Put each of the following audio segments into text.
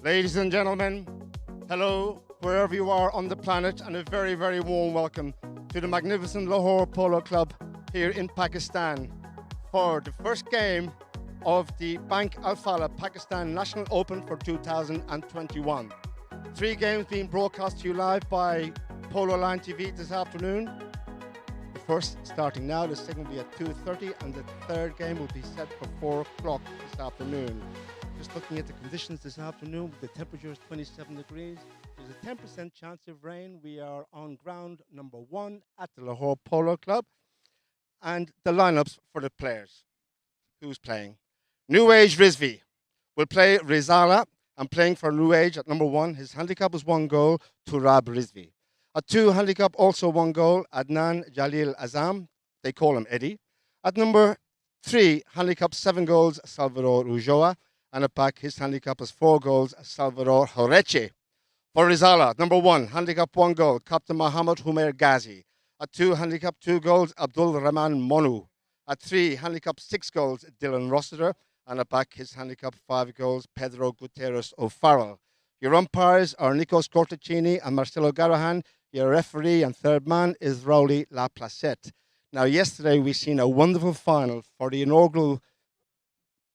Ladies and gentlemen, hello, wherever you are on the planet, and a very, very warm welcome to the magnificent Lahore Polo Club here in Pakistan for the first game of the Bank Alfalah Pakistan National Open for 2021. 3 games being broadcast to you live by Polo Line TV this afternoon. The first starting now, the second will be at 2:30, and the third game will be set for 4 o'clock this afternoon. Just looking at the conditions this afternoon, the temperature is 27 degrees. There's a 10% chance of rain. We are on ground number 1 at the Lahore Polo Club. And the lineups for the players. Who's playing? New Age Rizvi will play Rizala. And playing for New Age at number 1. His handicap is 1 goal, Turab Rizvi. At 2, handicap also 1 goal, Adnan Jalil Azam. They call him Eddie. At number 3, handicap 7 goals, Salvador Ujoa. And at back, his handicap is 4 goals, Salvador Horeche. For Rizala, number 1, handicap 1 goal, Captain Mohammed Humair Ghazi. At 2, handicap 2 goals, Abdul Rahman Monu. At 3, handicap 6 goals, Dylan Rossiter. And at back, his handicap 5 goals, Pedro Gutierrez O'Farrell. Your umpires are Nikos Cortacini and Marcelo Garahan. Your referee and third man is Rauli Laplacette. Now, yesterday we seen a wonderful final for the inaugural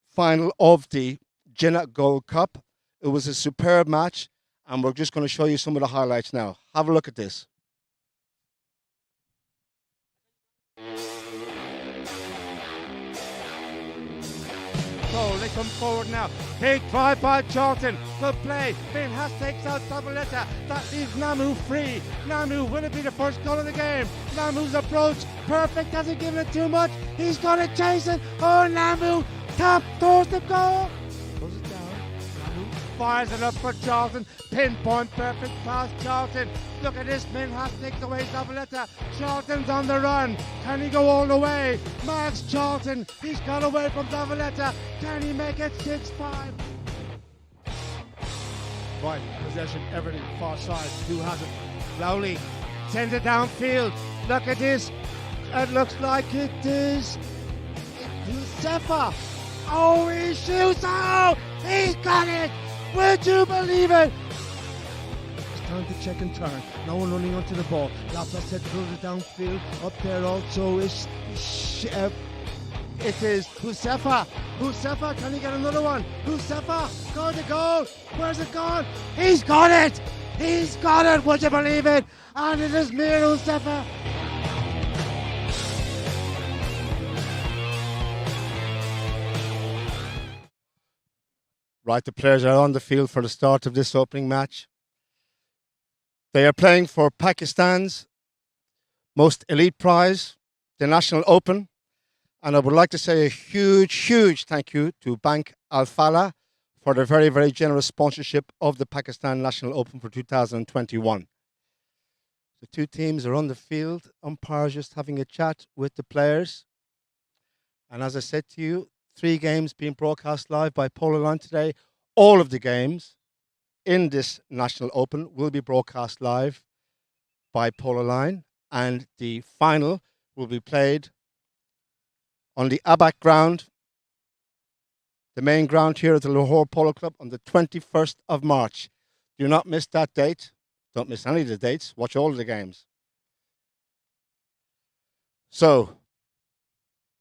final of the Jinnah Gold Cup. It was a superb match, and we're just going to show you some of the highlights now. Have a look at this. So they come forward now. Big drive by Charlton. Good play. Minhas takes out Zabaleta. That leaves Namu free. Namu, will it be the first goal of the game? Namu's approach. Perfect. Hasn't given it too much. He's going to chase it. Oh, Namu. Tap towards the goal. Throws it down. Namu fires it up for Charlton. Pinpoint perfect pass, Charlton. Look at this. Minhas takes away Zabaleta. Charlton's on the run. Can he go all the way? Max Charlton. He's got away from Zabaleta. Can he make it 6-5? Right, possession, everything, far side. Who has it? Lowley sends it downfield. Look at this. It looks like it is Sefa. Oh, he shoots out. He's got it. Would you believe it? It's time to check and turn. No one running onto the ball. Laplacette throws it downfield. Up there also is it is Husefa. Husefa, can he get another one? Husefa, going to goal. Where's it gone? He's got it. He's got it. Would you believe it? And it is Mir Husefa. Right, the players are on the field for the start of this opening match. They are playing for Pakistan's most elite prize, the National Open. And I would like to say a huge, huge thank you to Bank Alfalah for their very, very generous sponsorship of the Pakistan National Open for 2021. The 2 teams are on the field, umpires just having a chat with the players. And as I said to you, 3 games being broadcast live by Polo Line today. All of the games in this National Open will be broadcast live by Polo Line, and the final will be played on the Abak ground, the main ground here at the Lahore Polo Club, on the 21st of March. Do not miss that date. Don't miss any of the dates. Watch all of the games. So,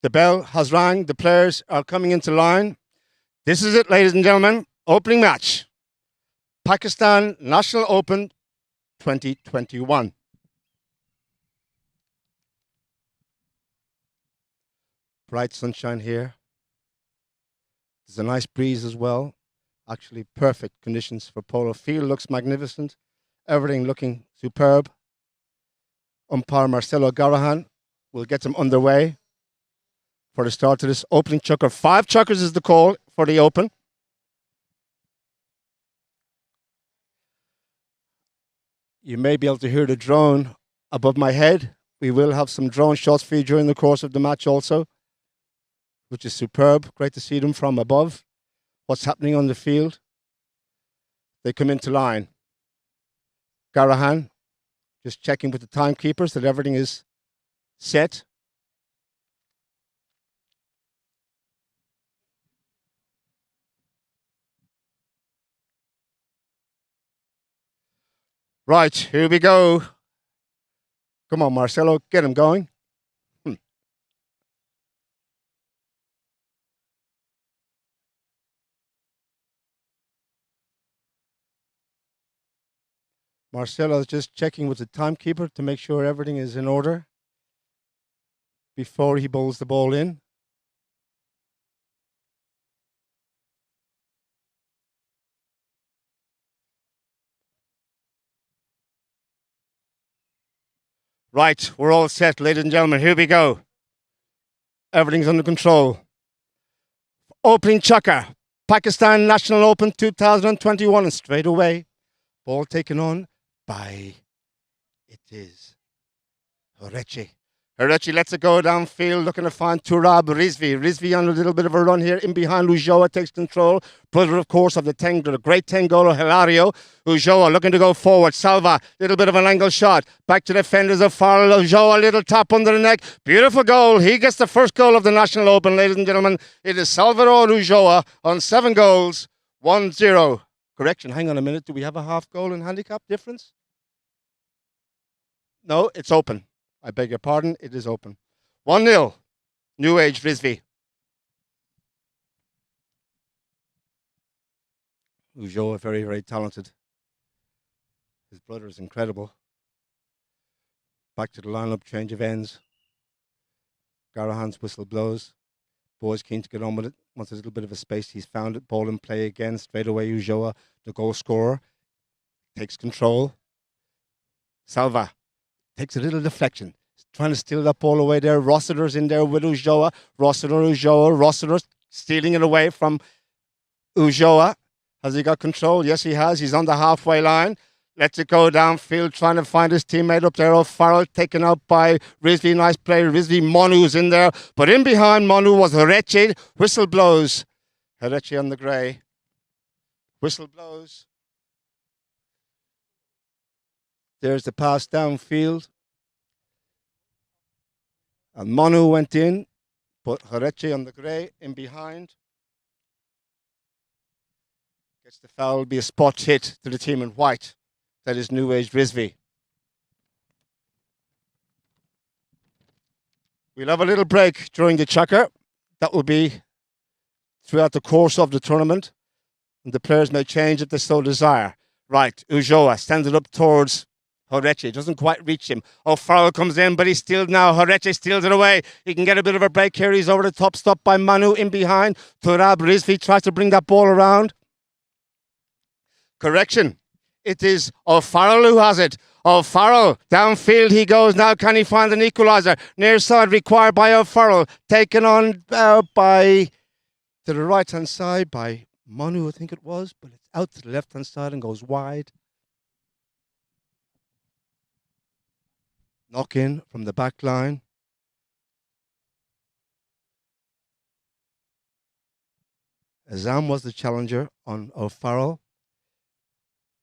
the bell has rang. The players are coming into line. This is it, ladies and gentlemen. Opening match. Pakistan National Open 2021. Bright sunshine here. There's a nice breeze as well. Actually, perfect conditions for polo. Field looks magnificent. Everything looking superb. Umpire Marcelo Garahan will get them underway for the start of this opening chukker. 5 chukkers is the call for the Open. You may be able to hear the drone above my head. We will have some drone shots for you during the course of the match also, which is superb. Great to see them from above. What's happening on the field. They come into line. Garahan just checking with the timekeepers that everything is set. Right, here we go. Come on, Marcelo, get him going. Marcelo's just checking with the timekeeper to make sure everything is in order before he bowls the ball in. Right, we're all set, ladies and gentlemen. Here we go. Everything's under control. Opening chukker. Pakistan National Open 2021. And straight away, ball taken on by, it is Horechi. Horechi lets it go downfield, looking to find Turab Rizvi. Rizvi on a little bit of a run here. In behind, Ulloa takes control. Brother, of course, of the great Tengola Hilario. Ulloa looking to go forward. Salva, little bit of an angle shot. Back to the defenders of Farrell. Ulloa, little tap under the neck. Beautiful goal. He gets the first goal of the National Open, ladies and gentlemen. It is Salvador Ulloa on 7 goals, 1-0. Correction, hang on a minute. Do we have a half goal in handicap difference? No, it's open. I beg your pardon, it is open. 1-0, New Age Rizvi. Ulloa, very, very talented. His brother is incredible. Back to the lineup, change of ends. Garahan's whistle blows. Boys keen to get on with it. Wants a little bit of a space. He's found it. Ball in play again. Straight away, Ulloa, the goal scorer, takes control. Salva takes a little deflection. Trying to steal that ball away there. Rossiter's in there with Ulloa. Rossiter stealing it away from Ulloa. Has he got control? Yes, he has. He's on the halfway line. Lets it go downfield, trying to find his teammate up there. O'Farrell taken out by Rizvi. Nice play. Rizvi, Monu's in there. But in behind Monu was Horechi. Whistle blows. Horechi on the grey. Whistle blows. There's the pass downfield. And Monu went in, but Horechi on the grey in behind. Gets the foul, be a spot hit to the team in white. That is New Age Rizvi. We'll have a little break during the chukker. That will be throughout the course of the tournament. And the players may change if they so desire. Right, Ulloa stands it up towards Horechi. Doesn't quite reach him. O'Farrell comes in, but he's still now. Horechi steals it away. He can get a bit of a break here. He's over the top, stopped by Manu in behind. Turab Rizvi tries to bring that ball around. Correction. It is O'Farrell who has it. O'Farrell, downfield he goes now. Can he find an equaliser? Near side required by O'Farrell. Taken on by, to the right-hand side by Manu, I think it was. But it's out to the left-hand side and goes wide. Knock in from the back line. Azam was the challenger on O'Farrell.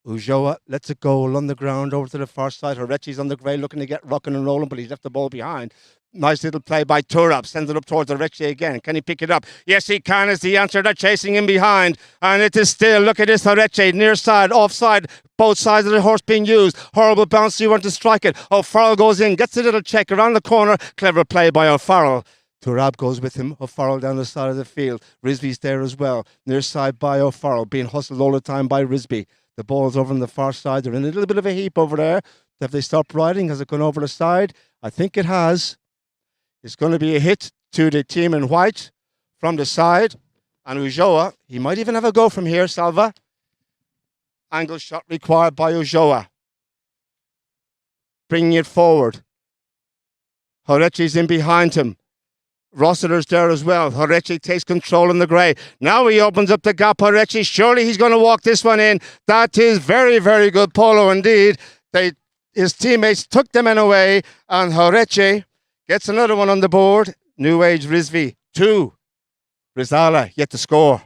Ulloa lets it go along the ground over to the far side. Horechi's on the grey looking to get rocking and rolling, but he's left the ball behind. Nice little play by Turab. Sends it up towards Horechi again. Can he pick it up? Yes, he can, is the answer. They're chasing him behind. And it is still, look at this, Horechi, near side, offside, both sides of the horse being used. Horrible bounce, you want to strike it. O'Farrell goes in, gets a little check around the corner. Clever play by O'Farrell. Turab goes with him. O'Farrell down the side of the field. Rizvi's there as well. Near side by O'Farrell, being hustled all the time by Rizvi. The ball's over on the far side. They're in a little bit of a heap over there. Have they stopped riding? Has it gone over the side? I think it has. It's going to be a hit to the team in white from the side. And Ulloa, he might even have a go from here, Salva. Angle shot required by Ulloa. Bringing it forward. Horechi's in behind him. Rossiter's there as well. Horechi takes control in the grey. Now he opens up the gap. Horechi, surely he's going to walk this one in. That is very, very good polo indeed. His teammates took them in away, and Horechi gets another one on the board. New Age Rizvi, 2. Rizala yet to score.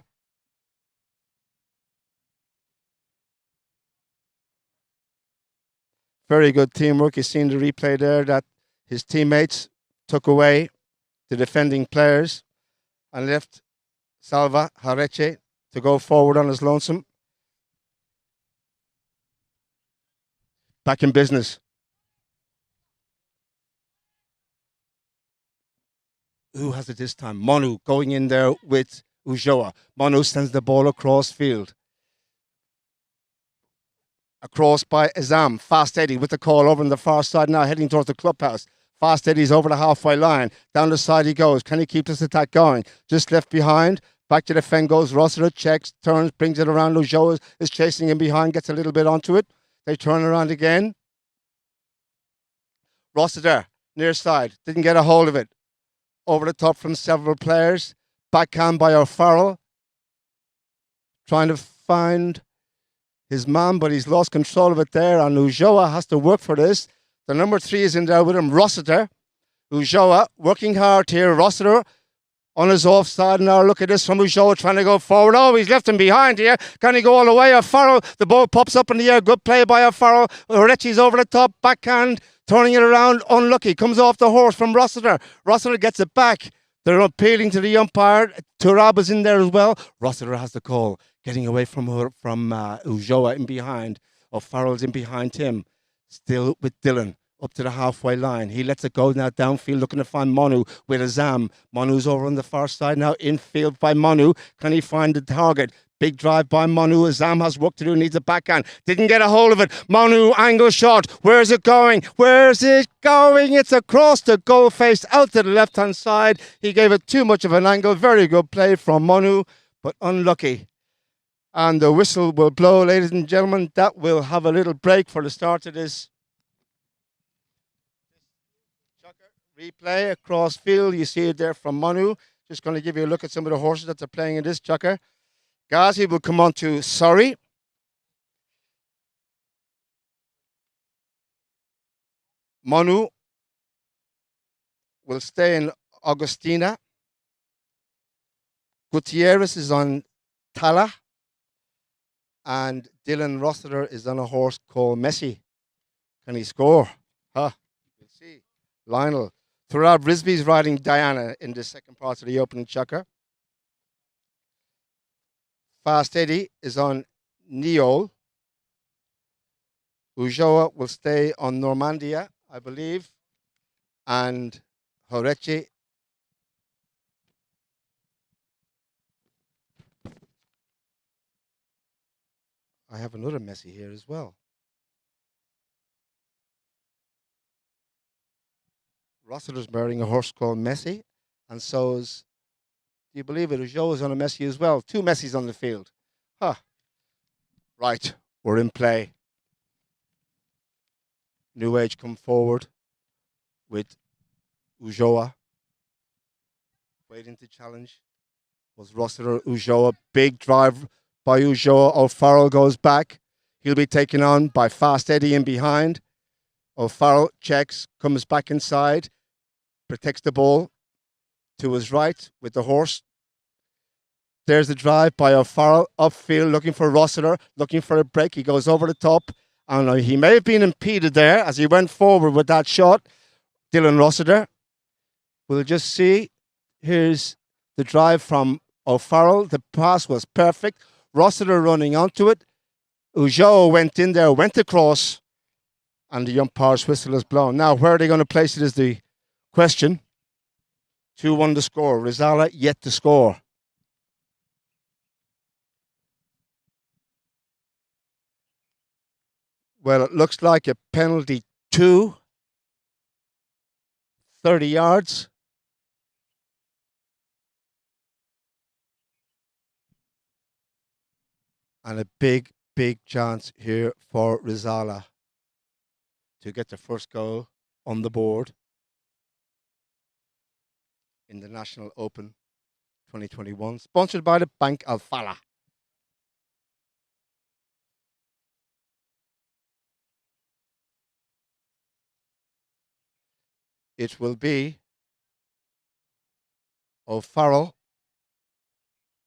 Very good teamwork. You've seen the replay there that his teammates took away the defending players and left Salva Horechi to go forward on his lonesome. back in business. Who has it this time? Manu going in there with Ujoa. Manu sends the ball across field. Across by Azam. Fast Eddie with the call over on the far side now, heading towards the clubhouse. Fast Eddie's over the halfway line. Down the side he goes. Can he keep this attack going? Just left behind. Back to the fen goes. Rossiter checks, turns, brings it around. Ujoa is chasing him behind, gets a little bit onto it. They turn around again. Rossiter, near side, didn't get a hold of it. Over the top from several players. Backhand by O'Farrell. Trying to find his man, but he's lost control of it there. And Ujoa has to work for this. The number 3 is in there with him, Rossiter. Ujoa working hard here. Rossiter on his offside now. Look at this from Ujoa trying to go forward. Oh, he's left him behind here. Can he go all the way? O'Farrell, the ball pops up in the air. Good play by O'Farrell. Orechi's over the top. Backhand. Turning it around, unlucky. Comes off the horse from Rossiter. Rossiter gets it back. They're appealing to the umpire. Turab is in there as well. Rossiter has the call. Getting away from Ujoa in behind. O'Farrell's in behind him. Still with Dylan. Up to the halfway line. He lets it go now downfield, looking to find Manu with Azam. Manu's over on the far side now. Infield by Manu. Can he find the target? Big drive by Manu. Azam has work to do, needs a backhand. Didn't get a hold of it. Manu, angle shot. Where's it going? Where's it going? It's across the goal face, out to the left-hand side. He gave it too much of an angle. Very good play from Manu, but unlucky. And the whistle will blow, ladies and gentlemen. That will have a little break for the start of this. Replay across field. You see it there from Manu. Just going to give you a look at some of the horses that are playing in this chucker. Ghazi will come on to Surrey. Manu will stay in Augustina. Gutierrez is on Tala. And Dylan Rossiter is on a horse called Messi. Can he score? We'll see. Lionel. Turab Risby's riding Diana in the second part of the opening chucker. Fast Eddie is on Neol. Ujoa will stay on Normandia, I believe. And Horechi. I have another Messi here as well. Rossiter's wearing a horse called Messi. And so is, do you believe it? Ujoa is on a Messi as well. 2 Messis on the field. Right, we're in play. New Age come forward with Ujoa. Waiting to challenge was Rossiter. Ujoa, big drive by Ujoa. O'Farrell goes back. He'll be taken on by Fast Eddie in behind. O'Farrell checks, comes back inside, protects the ball to his right with the horse. There's the drive by Alfalah, upfield, looking for Rossiter, looking for a break. He goes over the top. And he may have been impeded there as he went forward with that shot. Dylan Rossiter. We'll just see. Here's the drive from O'Farrell. The pass was perfect. Rossiter running onto it. Ujoa went in there, went across, and the umpire's whistle is blown. Now, where are they going to place it is the question. 2-1 to score. Rizala yet to score. Well, it looks like a penalty 2, 30 yards. And a big, big chance here for Rizala to get the first goal on the board in the National Open 2021, sponsored by the Bank Alfalah. It will be O'Farrell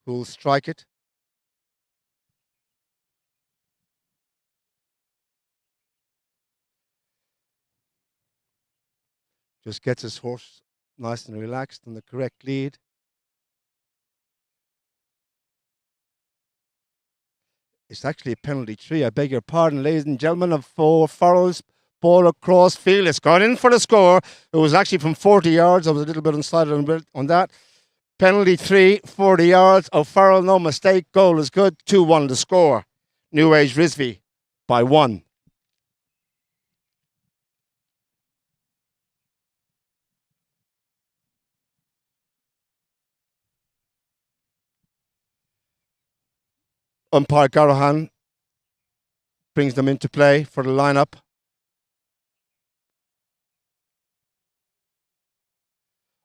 who will strike it. Just gets his horse nice and relaxed on the correct lead. It's actually a penalty 3. I beg your pardon, ladies and gentlemen, of 4 fouls. Ball across field. It's gone in for the score. It was actually from 40 yards. I was a little bit undecided on that. Penalty 3, 40 yards. O'Farrell, no mistake. Goal is good. 2-1 the score. New Age Risby by 1. Umpire Garahan brings them into play for the lineup.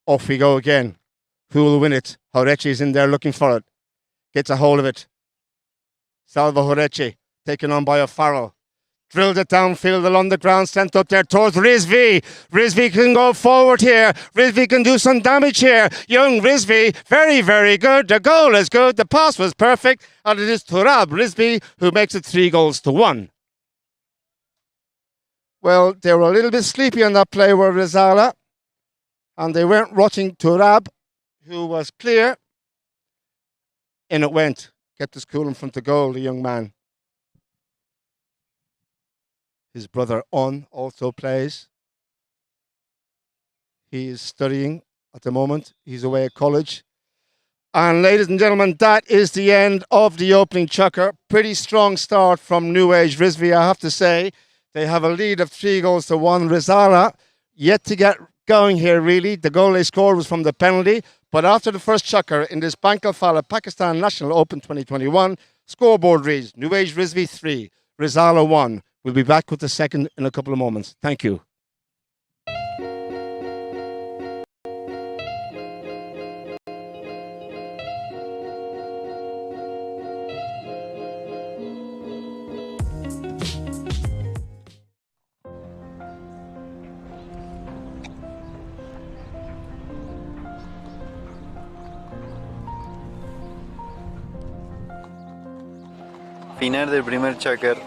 Off we go again. Who will win it? Horechi is in there looking for it. Gets a hold of it. Salvo Horechi, taken on by O'Farrell. Drilled it downfield along the ground, sent up there towards Risby. Risby can go forward here. Risby can do some damage here. Young Risby, very, very good. The goal is good. The pass was perfect. And it is Turab Risby who makes it 3-1. Well, they were a little bit sleepy on that play were Rizala. And they weren't rushing Turab, who was clear. In it went. Kept his cool in front of goal, the young man. His brother On also plays. He is studying at the moment. He's away at college. And ladies and gentlemen, that is the end of the opening chukker. Pretty strong start from New Age Risby, I have to say. They have a lead of 3-1. Rizala yet to get going here, really. The goal they scored was from the penalty. But after the first chukker in this Bank Alfalah Pakistan National Open 2021, scoreboard reads New Age Risby 3, Rizala 1. We'll be back with the second in a couple of moments. Thank you. Final del primer chukker.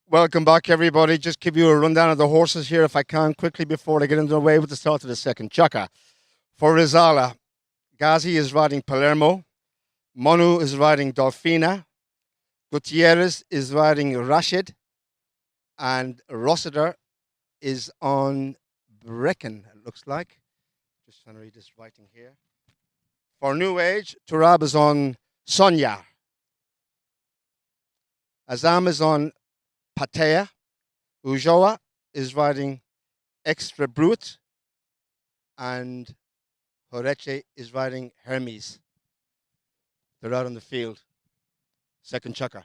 Welcome back, everybody. Just give you a rundown of the horses here, if I can, quickly before I get underway with the start of the second chukker. For Rizala, Ghazi is riding Palermo. Monu is riding Dolfina. Gutierrez is riding Rashid. And Rossiter is on Brecken, it looks like. Just trying to read this writing here. For New Age, Turab is on Sonya. Azam is on Patea. Ujoa is riding Extra Brute. And Horeche is riding Hermes. They're out on the field. Second chukker.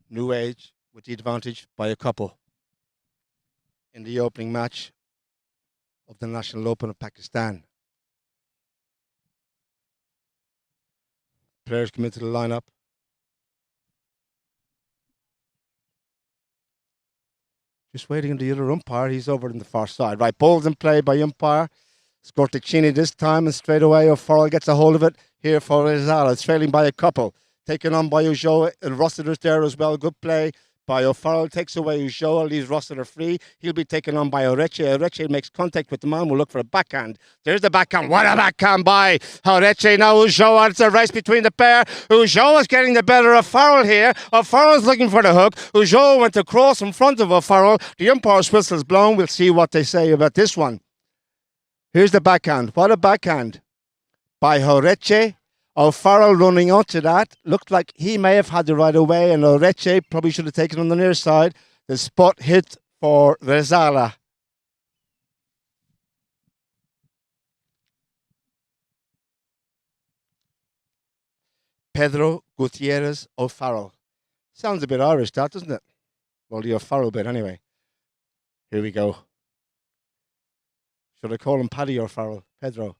New Age with the advantage by a couple in the opening match of the National Open of Pakistan. Players come into the lineup. Just waiting on the other umpire. He's over on the far side. Right, ball's in play by umpire. Scorticini this time, and straight away O'Farrell gets a hold of it here for Rizala. It's trailing by a couple. Taken on by Ujoa, and Rossiter's there as well. Good play by O'Farrell. Takes away Ujoa, leaves Rossiter free. He'll be taken on by Horeche. Horeche makes contact with the man. We'll look for a backhand. There's the backhand. What a backhand by Horeche. Now Ujoa. It's a race between the pair. Ujoa's getting the better of Farrell here. O'Farrell's looking for the hook. Ujoa went across in front of O'Farrell. The umpire's whistle's blown. We'll see what they say about this one. Here's the backhand. What a backhand by Horeche. Alfalah running onto that. Looked like he may have had the right away, and Horeche probably should have taken on the near side. The spot hit for Rezala. Pedro Gutierrez O'Farrell. Sounds a bit Irish, that, doesn't it? Well, the O'Farrell bit, anyway. Here we go. Should I call him Paddy O'Farrell? Pedro.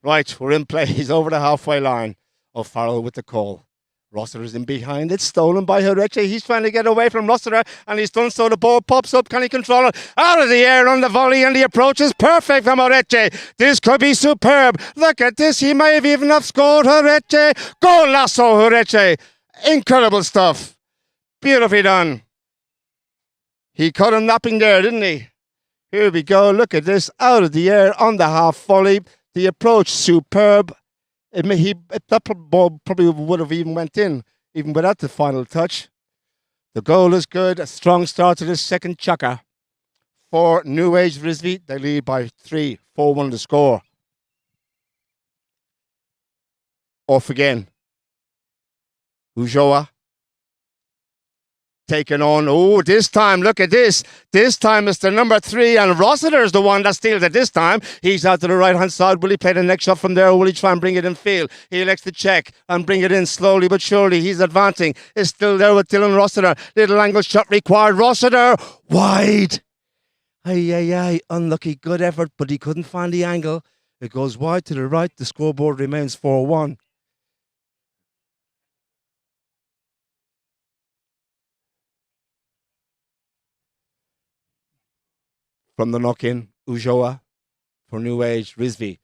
Right, we're in play. He's over the halfway line. O'Farrell with the call. Rossiter's in behind. It's stolen by Horeche. He's trying to get away from Rossiter, and he's done so. The ball pops up. Can he control it? Out of the air on the volley, and the approach is perfect from Horeche. This could be superb. Look at this. He may have even have scored. Horeche. Golazo, Horeche. Incredible stuff. Beautifully done. He caught him napping there, didn't he? Here we go. Look at this. Out of the air on the half volley. The approach superb. That ball probably would have even went in, even without the final touch. The goal is good. A strong start to this second chucker for New Age Rizvi. They lead by 3, 4-1 to score. Off again. Ujoa. Taken on. Oh, this time, look at this. This time it's the number 3, and Rossiter is the one that steals it this time. He's out to the right-hand side. Will he play the next shot from there, or will he try and bring it in field? He elects to check and bring it in slowly but surely. He's advancing. It's still there with Dylan Rossiter. Little angle shot required. Rossiter, wide. Ay. Unlucky. Good effort, but he couldn't find the angle. It goes wide to the right. The scoreboard remains 4-1. From the knock-in, Ujoa for New Age, Rizvi.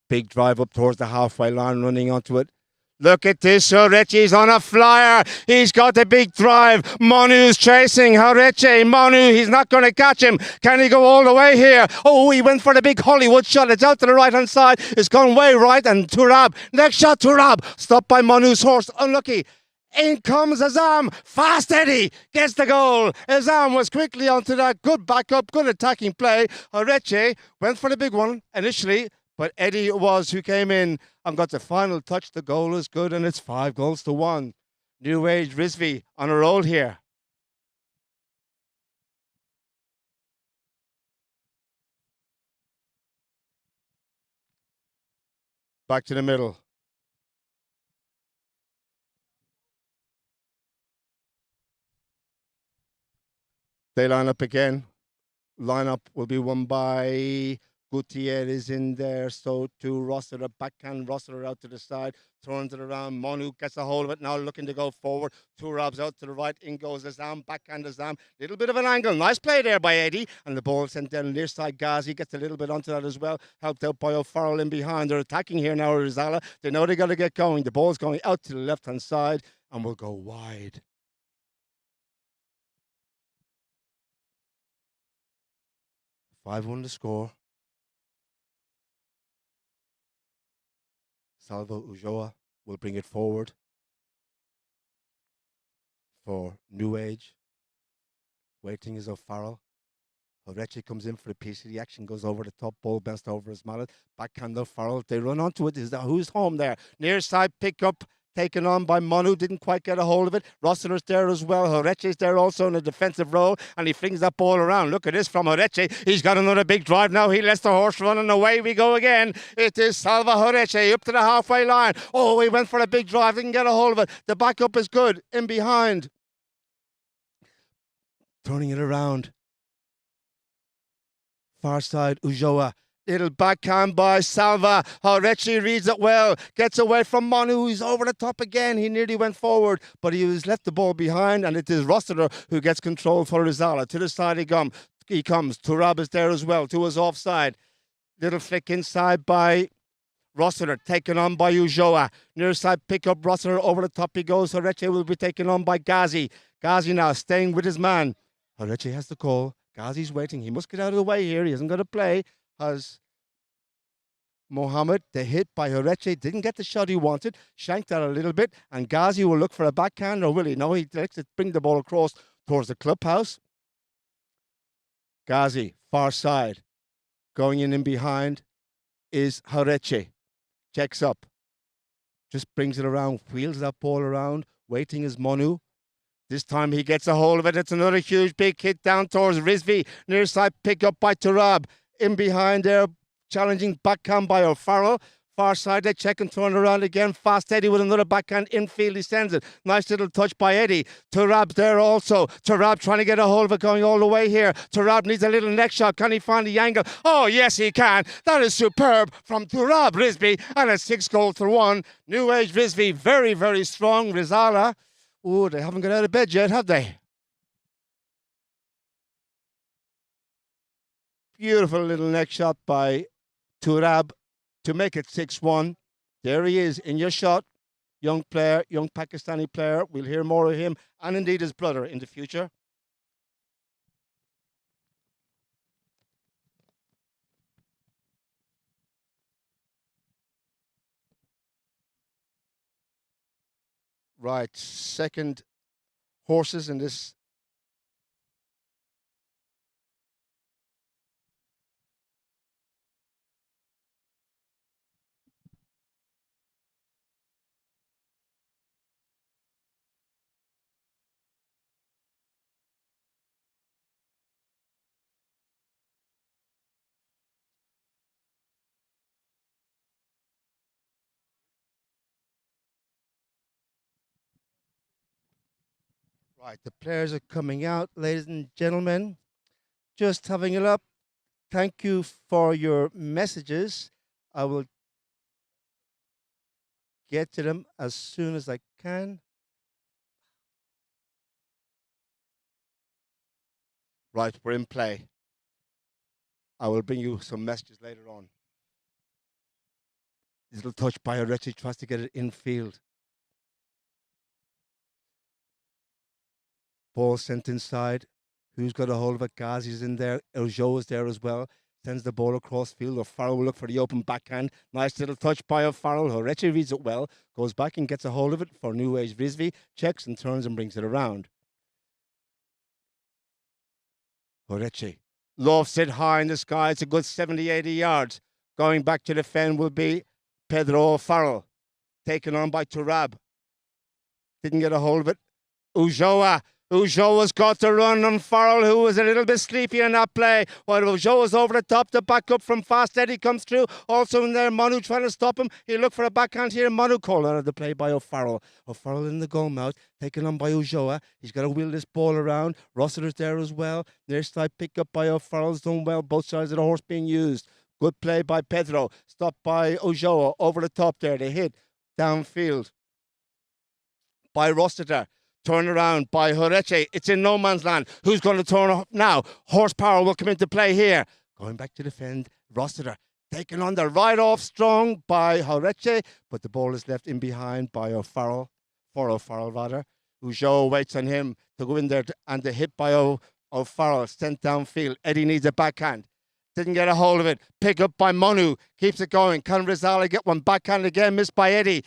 Big drive up towards the halfway line, running onto it. Look at this, Horeche's on a flyer. He's got the big drive. Manu's chasing Horeche. Manu, he's not going to catch him. Can he go all the way here? Oh, he went for the big Hollywood shot. It's out to the right-hand side. It's gone way right, and Turab. Next shot, Turab. Stopped by Manu's horse. Unlucky. In comes Azam. Fast Eddie gets the goal. Azam was quickly onto that. Good backup, good attacking play. Horeche went for the big one initially, but Eddie was who came in and got the final touch. The goal is good, and it's 5-1. New Age Rizvi on a roll here. Back to the middle. They line up again. Lineup will be won by Gutierrez in there. So to Rossiter, backhand Rossiter out to the side, turns it around. Monu gets a hold of it now, looking to go forward. Two Robs out to the right. In goes Azam, backhand Azam. Little bit of an angle. Nice play there by Eddie. And the ball sent down near side. Ghazi gets a little bit onto that as well. Helped out by O'Farrell in behind. They're attacking here now, Rizala. They know they got to get going. The ball's going out to the left-hand side and will go wide. 5-1 to score. Salvo Ujoa will bring it forward for New Age. Waiting is O'Farrell. Horeche comes in for a piece of the action, goes over the top, ball bounced over his mallet. Backhand O'Farrell. They run onto it. Who's home there? Near side pickup. Taken on by Manu, didn't quite get a hold of it. Rossiter's there as well. Horeche's there also in a defensive role, and he flings that ball around. Look at this from Horeche. He's got another big drive now. He lets the horse run, and away we go again. It is Salva Horeche up to the halfway line. Oh, he went for a big drive, didn't get a hold of it. The backup is good. In behind. Turning it around. Far side, Ujoa. Little backhand by Salva. Horeche reads it well. Gets away from Manu. He's over the top again. He nearly went forward, but he was left the ball behind, and it is Rossiter who gets control for Rizala. To the side he comes. Turab is there as well. To his offside. Little flick inside by Rossiter. Taken on by Ujoa. Near side pick up Rossiter. Over the top he goes. Horeche will be taken on by Ghazi. Ghazi now staying with his man. Horeche has the call. Ghazi's waiting. He must get out of the way here. He isn't going to play. Has Mohammed, the hit by Horeche, didn't get the shot he wanted, shanked that a little bit, and Ghazi will look for a backhand, or will he? No, he likes to bring the ball across towards the clubhouse. Ghazi, far side, going in behind. is Horeche. Checks up. Just brings it around, wheels that ball around. Waiting is Monu. This time he gets a hold of it. It's another huge big hit down towards Rizvi. Near side pick up by Turab. In behind there, challenging backhand by Alfalah. Far side, they check and turn around again. Fast Eddie with another backhand infield. He sends it. Nice little touch by Eddie. Turab there also. Turab trying to get a hold of it, going all the way here. Turab needs a little neck shot. Can he find the angle? Oh, yes, he can. That is superb from Turab Rizvi. And it's 6-1. New Age Rizvi, very, very strong. Rizala. Oh, they haven't got out of bed yet, have they? Beautiful little neck shot by Turab to make it 6-1. There he is in your shot. Young player, young Pakistani player. We'll hear more of him and indeed his brother in the future. Right, second horses in this. Right, the players are coming out, ladies and gentlemen. Just having it up. Thank you for your messages. I will get to them as soon as I can. Right, we're in play. I will bring you some messages later on. Little touch by Orechi, tries to get it infield. Ball sent inside. Who's got a hold of it? Ghazi's in there. Eljo is there as well. Sends the ball across field. O'Farrell will look for the open backhand. Nice little touch by O'Farrell. Horechi reads it well. Goes back and gets a hold of it for New Age Rizvi. Checks and turns and brings it around. Horechi lofts it high in the sky. It's a good 70, 80 yards. Going back to defend will be Pedro O'Farrell. Taken on by Turab. Didn't get a hold of it. Ujoa's got to run on Farrell, who was a little bit sleepy in that play. While Ujoa's over the top, the back up from Fast Eddie comes through. Also in there, Manu trying to stop him. He looked for a backhand here. Manu called out of the play by O'Farrell. O'Farrell in the goal mouth, taken on by Ujoa. He's got to wheel this ball around. Rossiter's there as well. Near side pick up by O'Farrell's done well. Both sides of the horse being used. Good play by Pedro. Stopped by Ujoa. Over the top there. They hit downfield by Rossiter. Turn around by Horeche. It's in no man's land. Who's going to turn up now? Horsepower will come into play here. Going back to defend. Rossiter taken on the right off strong by Horeche, but the ball is left in behind by O'Farrell. For O'Farrell, rather. Ujo waits on him to go in there and the hit by O'Farrell. Sent downfield. Eddie needs a backhand. Didn't get a hold of it. Pick up by Manu. Keeps it going. Can Rizala get one backhand again? Missed by Eddie.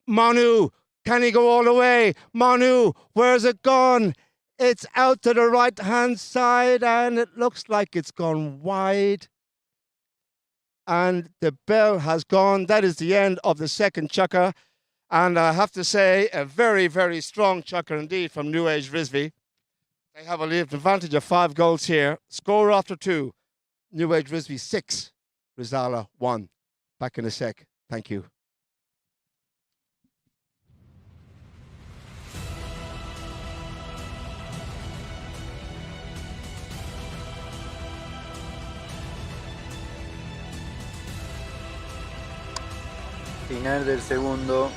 Manu. Can he go all the way? Manu, where's it gone? It's out to the right-hand side, and it looks like it's gone wide. And the bell has gone. That is the end of the second chukker. And I have to say, a very, very strong chukker indeed from New Age Rizvi. They have a lead advantage of 5 goals here. Score after 2. New Age Rizvi 6. Rizala 1. Back in a sec. Thank you. Final del segundo.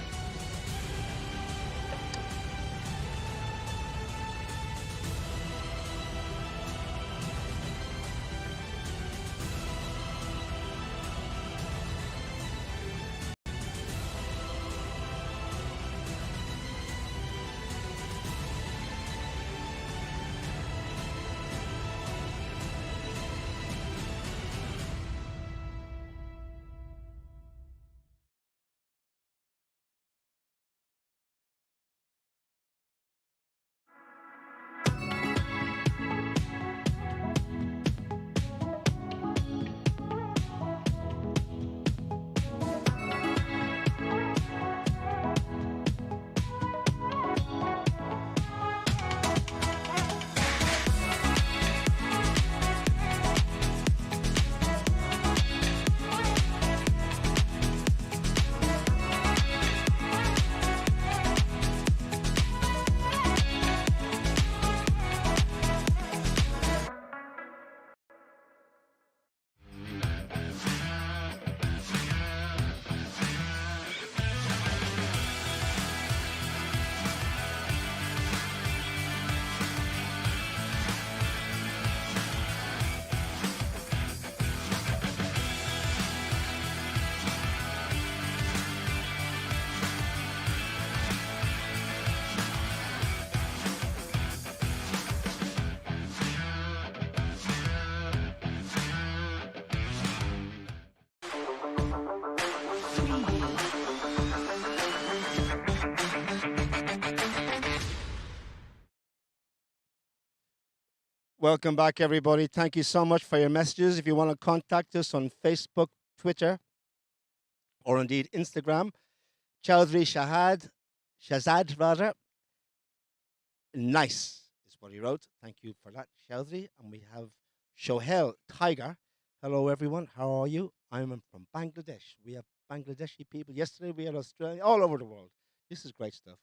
Welcome back, everybody. Thank you so much for your messages. If you want to contact us on Facebook, Twitter, or indeed Instagram, Chowdhury Shahzad rather. Nice is what he wrote. Thank you for that, Chowdhury. And we have Shohel Tiger. Hello, everyone. How are you? I'm from Bangladesh. We have Bangladeshi people. Yesterday we had Australia, all over the world. This is great stuff.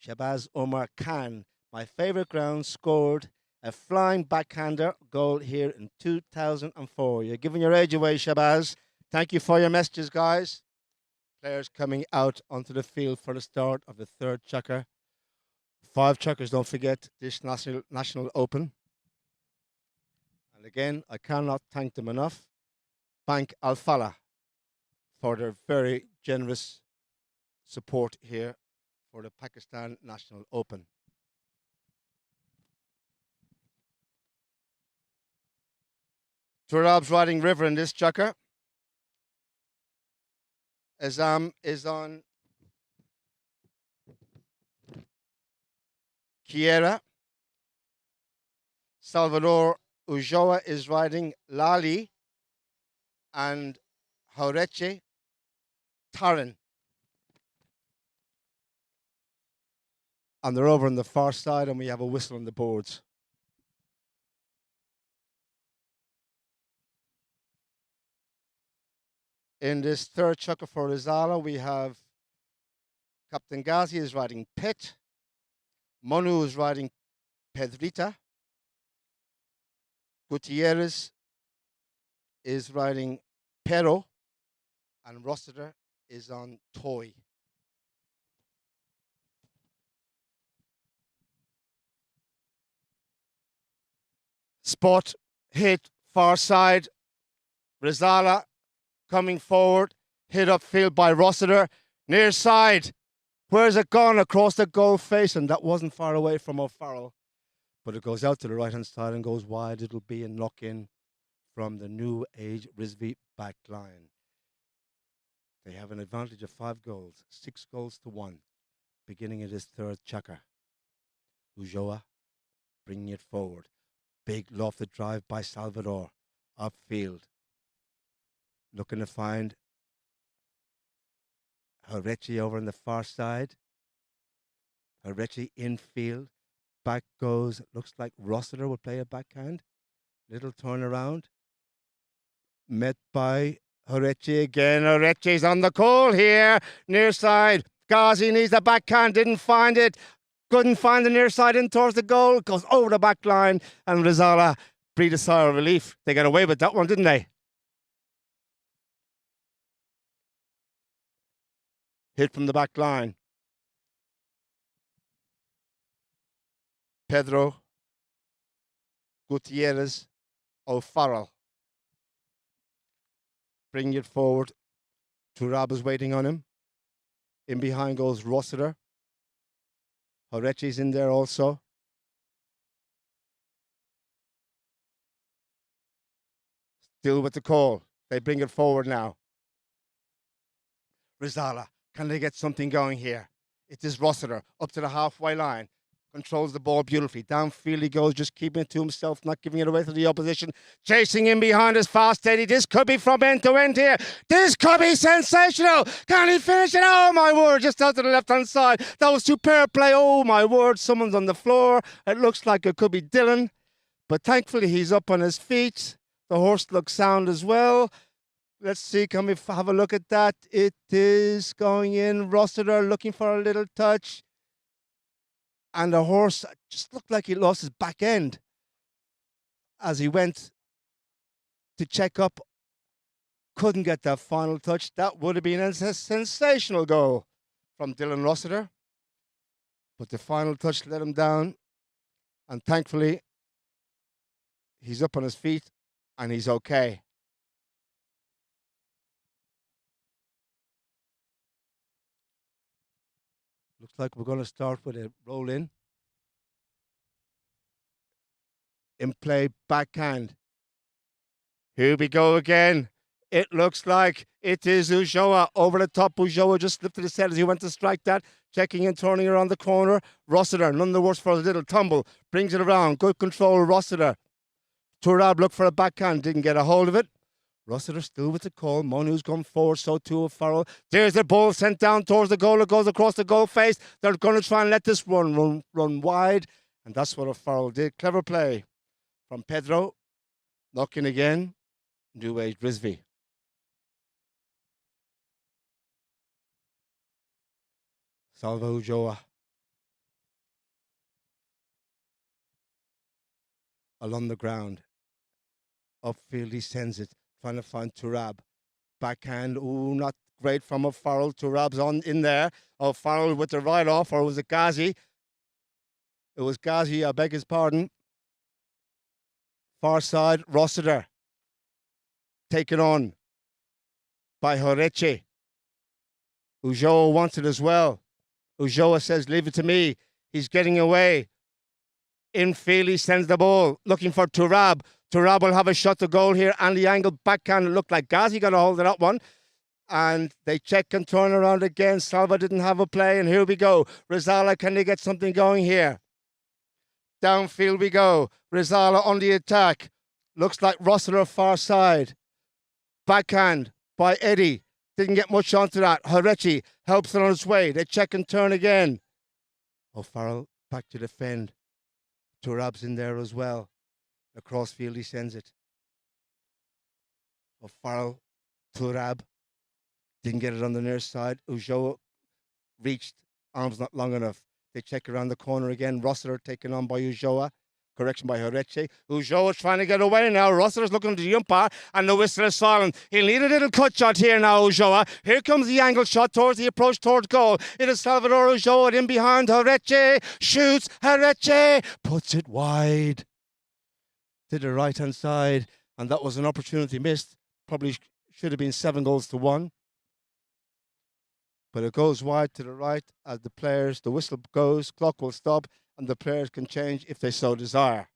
Shabazz Omar Khan, my favorite ground, scored a flying backhander goal here in 2004. You're giving your age away, Shabazz. Thank you for your messages, guys. Players coming out onto the field for the start of the third chukker. 5 chukkers, don't forget, this National Open. And again, I cannot thank them enough. Bank Alfalah for their very generous support here for the Pakistan National Open. Turab's riding river in this chukker. Azam is on Kiera. Salvador Ulloa is riding Lali and Jaureche Taran. And they're over on the far side, and we have a whistle on the boards. In this third chukker for Rizala, we have Captain Ghazi is riding Pet. Monu is riding Pedrita. Gutierrez is riding Pero. And Rossiter is on Toy. Spot, hit, far side. Rizala coming forward. Hit upfield by Rossiter. Near side. Where's it gone? Across the goal face. And that wasn't far away from O'Farrell. But it goes out to the right-hand side and goes wide. It'll be a knock-in from the new age Rizvi back line. They have an advantage of 5 goals, 6 goals to 1, beginning of this third chukker. Ulloa bringing it forward. Big lofted drive by Salvador. Upfield. Looking to find Jaureche over on the far side. Jaureche infield. Back goes. Looks like Rossiter will play a backhand. Little turnaround. Met by Jaureche again. Jaureche's on the call here. Near side. Ghazi needs the backhand. Didn't find it. Couldn't find the near side in towards the goal. Goes over the back line. And Rizala breathed a sigh of relief. They got away with that one, didn't they? Hit from the back line. Pedro. Gutierrez. O'Farrell. Bringing it forward. Turab is waiting on him. In behind goes Rossiter. Jaureche's in there also. Still with the call. They bring it forward now. Rizala, can they get something going here? It is Rossiter up to the halfway line. Controls the ball beautifully. Downfield he goes, just keeping it to himself, not giving it away to the opposition. Chasing in behind us fast, steady. This could be from end to end here. This could be sensational. Can he finish it? Oh, my word, just out to the left-hand side. That was superb play. Oh, my word, someone's on the floor. It looks like it could be Dylan. But thankfully, he's up on his feet. The horse looks sound as well. Let's see, can we have a look at that? It is going in. Rossiter looking for a little touch. And the horse just looked like he lost his back end as he went to check up. Couldn't get that final touch. That would have been a sensational goal from Dylan Rossiter. But the final touch let him down. And thankfully, he's up on his feet and he's okay. Looks like we're going to start with a roll in. In play, backhand. Here we go again. It looks like it is Ulloa over the top. Ulloa just lifted his head as he went to strike that. Checking and turning around the corner. Rossiter, none the worse for a little tumble. Brings it around. Good control, Rossiter. Turab looked for a backhand. Didn't get a hold of it. Rossiter still with the call. Monu's gone forward, so too O'Farrell. There's the ball sent down towards the goal. It goes across the goal face. They're going to try and let this run wide. And that's what O'Farrell did. Clever play from Pedro. Knocking again. New age Brisby. Salva Ulloa. Along the ground. Upfield, he sends it. Trying to find Turab. Backhand. Ooh, not great from O'Farrell. Turab's on in there. O'Farrell with the right off, or was it Ghazi? It was Ghazi, I beg his pardon. Far side, Rossiter. Taken on by Horeche. Ulloa wants it as well. Ulloa says, leave it to me. He's getting away. Infield, he sends the ball. Looking for Turab. Turab will have a shot to goal here. And the angle backhand, it looked like Ghazi got a hold of that one. And they check and turn around again. Salva didn't have a play. And here we go. Rizala, can they get something going here? Downfield we go. Rizala on the attack. Looks like Rossiter far side. Backhand by Eddie. Didn't get much onto that. Horechi helps it on its way. They check and turn again. O'Farrell back to defend. Turab's in there as well. Across field he sends it. O'Farrell, Turab. Didn't get it on the near side. Ulloa reached. Arms not long enough. They check around the corner again. Rossiter taken on by Ulloa. Correction by Horeche. Ulloa's trying to get away now. Rossiter's looking to the umpire and the whistle is silent. He'll need a little cut shot here now, Ulloa. Here comes the angle shot towards the approach towards goal. It is Salvador Ulloa in behind Horeche. Shoots. Horeche puts it wide to the right-hand side. And that was an opportunity missed. Probably should have been 7-1. But it goes wide to the right as the players, the whistle goes, clock will stop, and the players can change if they so desire.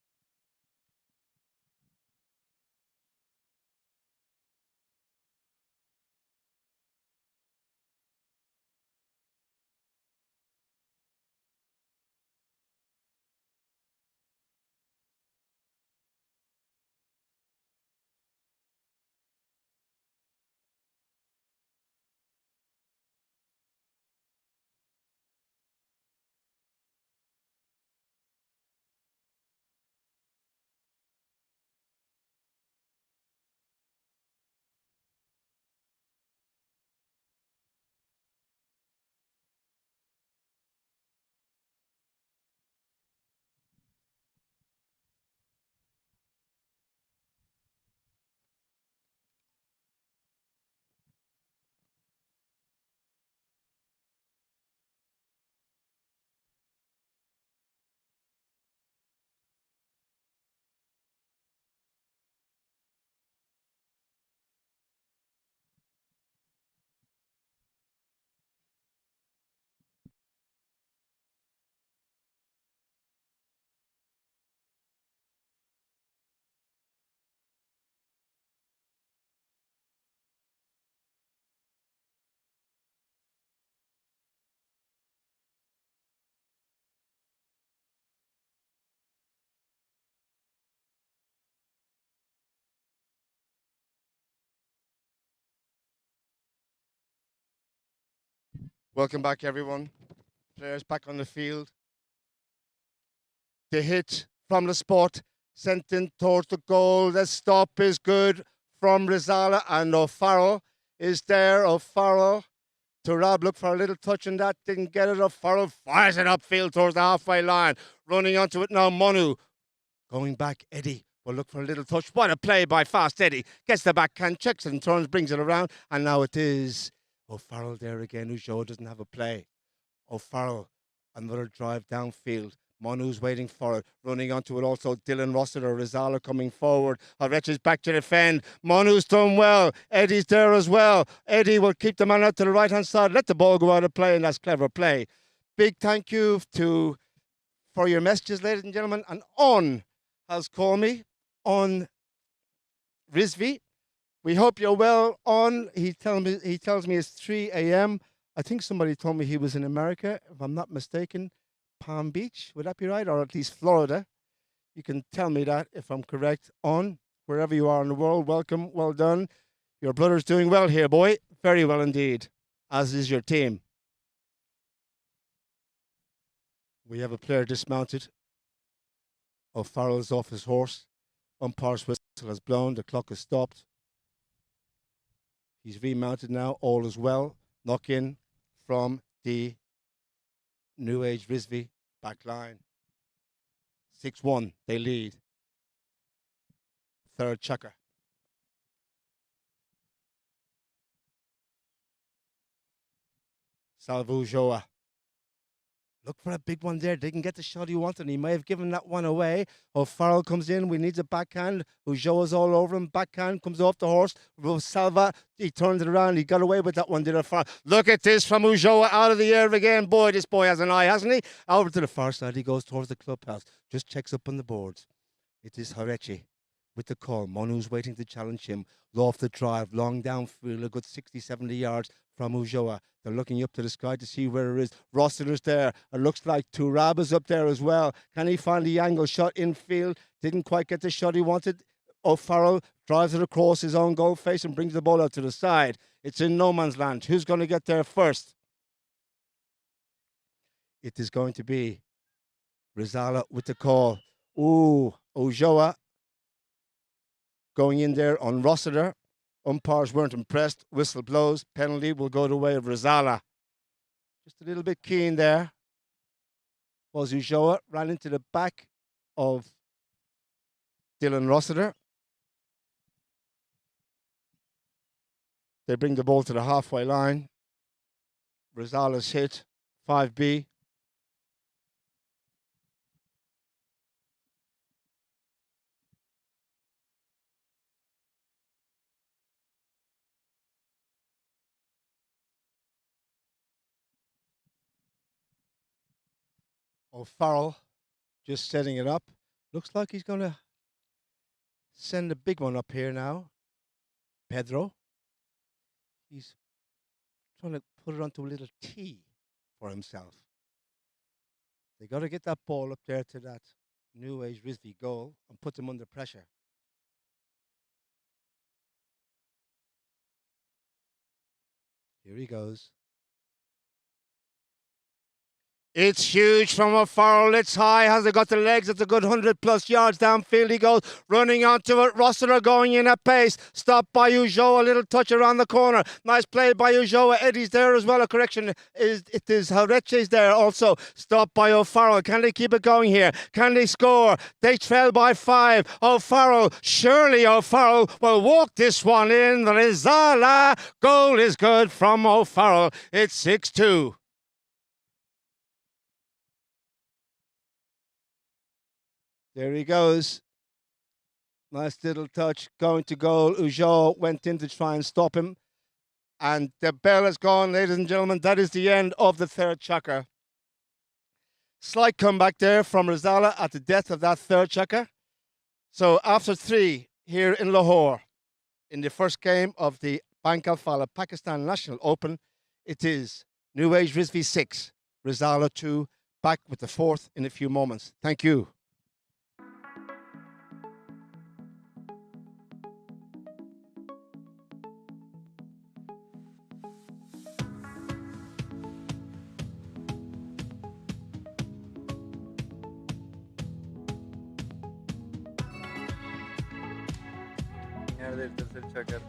Welcome back, everyone. Players back on the field. The hit from the spot, sent in towards the goal. The stop is good from Rizala, and O'Farrell is there. O'Farrell. Turab looked for a little touch on that, didn't get it. O'Farrell fires it upfield towards the halfway line. Running onto it now, Monu. Going back, Eddie will look for a little touch. What a play by Fast Eddie. Gets the backhand, checks and turns, brings it around. And now it is O'Farrell there again. Ulloa doesn't have a play. O'Farrell, another drive downfield. Monu's waiting for it. Running onto it also. Dylan Rossiter, Rizala coming forward. Horeche's back to defend. Monu's done well. Eddie's there as well. Eddie will keep the man out to the right-hand side. Let the ball go out of play, and that's clever play. Big thank you for your messages, ladies and gentlemen. And On has called me on Rizvi. We hope you're well on. He tells me it's 3 a.m. I think somebody told me he was in America, if I'm not mistaken. Palm Beach, would that be right? Or at least Florida. You can tell me that if I'm correct. On wherever you are in the world, welcome, well done. Your brother's doing well here, boy. Very well indeed, as is your team. We have a player dismounted. O'Farrell's off his horse. Umpire's whistle has blown. The clock has stopped. He's remounted now. All is well. Knock in from the New Age Rizvi back line. 6-1. They lead. Third chukker. Salvu Joa. Look for a big one there. Didn't get the shot he wanted. He may have given that one away. O'Farrell comes in. We need a backhand. Ujoa's all over him. Backhand comes off the horse. Salva, he turns it around. He got away with that one, did O'Farrell. Look at this from Ujoa out of the air again. Boy, this boy has an eye, hasn't he? Over to the far side. He goes towards the clubhouse. Just checks up on the boards. It is Harechi with the call. Monu's waiting to challenge him. Lofted drive, long downfield, a good 60, 70 yards from Ujoa. They're looking up to the sky to see where it is. Rossiter's there. It looks like Turaba's up there as well. Can he find the angle shot infield? Didn't quite get the shot he wanted. O'Farrell drives it across his own goal face and brings the ball out to the side. It's in no man's land. Who's going to get there first? It is going to be Rizala with the call. Ooh, Ujoa going in there on Rossiter. Umpires weren't impressed. Whistle blows. Penalty will go the way of Rizala. Just a little bit keen there. Was Ujoa. Ran into the back of Dylan Rossiter. They bring the ball to the halfway line. Rizala's hit. 5B. O'Farrell just setting it up. Looks like he's going to send a big one up here now. Pedro. He's trying to put it onto a little tee for himself. They got to get that ball up there to that New Age Rizvi goal and put them under pressure. Here he goes. It's huge from O'Farrell. It's high. Has it got the legs? It's a good 100+ yards downfield. He goes running onto it. Rossiter going in at pace. Stopped by Ujoa. A little touch around the corner. Nice play by Ujoa. Eddie's there as well. A correction. It is Hareche's there also. Stopped by O'Farrell. Can they keep it going here? Can they score? They trail by 5. O'Farrell. Surely O'Farrell will walk this one in. Rizala. Goal is good from O'Farrell. It's 6-2. There he goes. Nice little touch. Going to goal. Ujoa went in to try and stop him. And the bell is gone, ladies and gentlemen. That is the end of the third chukker. Slight comeback there from Rizala at the death of that third chukker. So after 3 here in Lahore, in the first game of the Bank Alfalah Pakistan National Open, it is New Age Rizvi 6, Rizala 2. Back with the fourth in a few moments. Thank you. Del tercer chácar.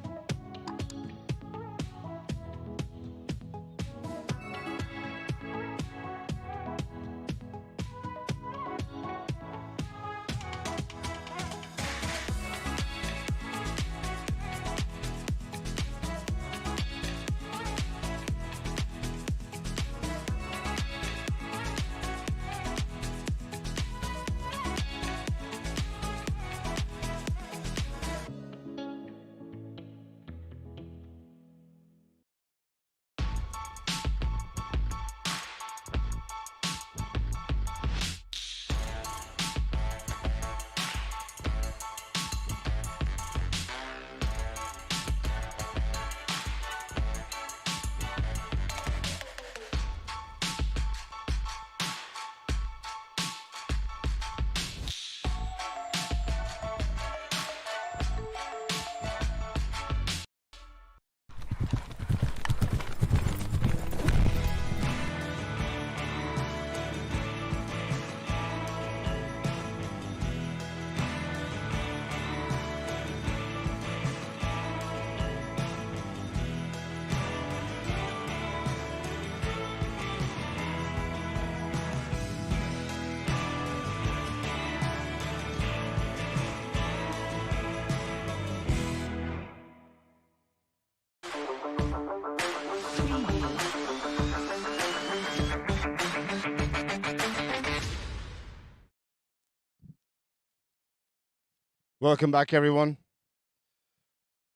Welcome back, everyone,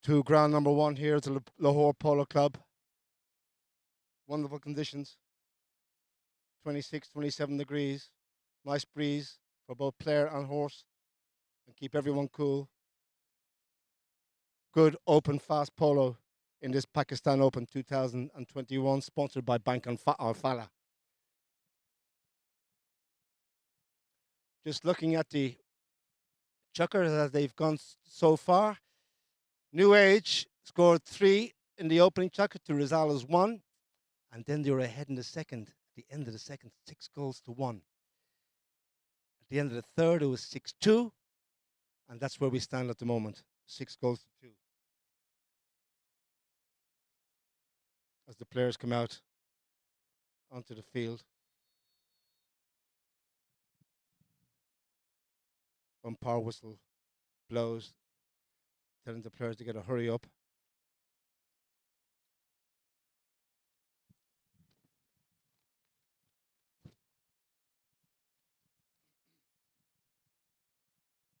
to ground number one here at the Lahore Polo Club. Wonderful conditions, 26, 27 degrees, nice breeze for both player and horse, and keep everyone cool. Good, open, fast polo in this Pakistan Open 2021, sponsored by Bank Alfalah. Just looking at the chukkers as they've gone so far. New Age scored 3 in the opening chukker to Rizala's 1, and then they were ahead in the second. At the end of the second, 6 goals to 1. At the end of the third, it was 6-2, and that's where we stand at the moment, 6 goals to 2. As the players come out onto the field. Umpire whistle blows, telling the players to get a hurry up.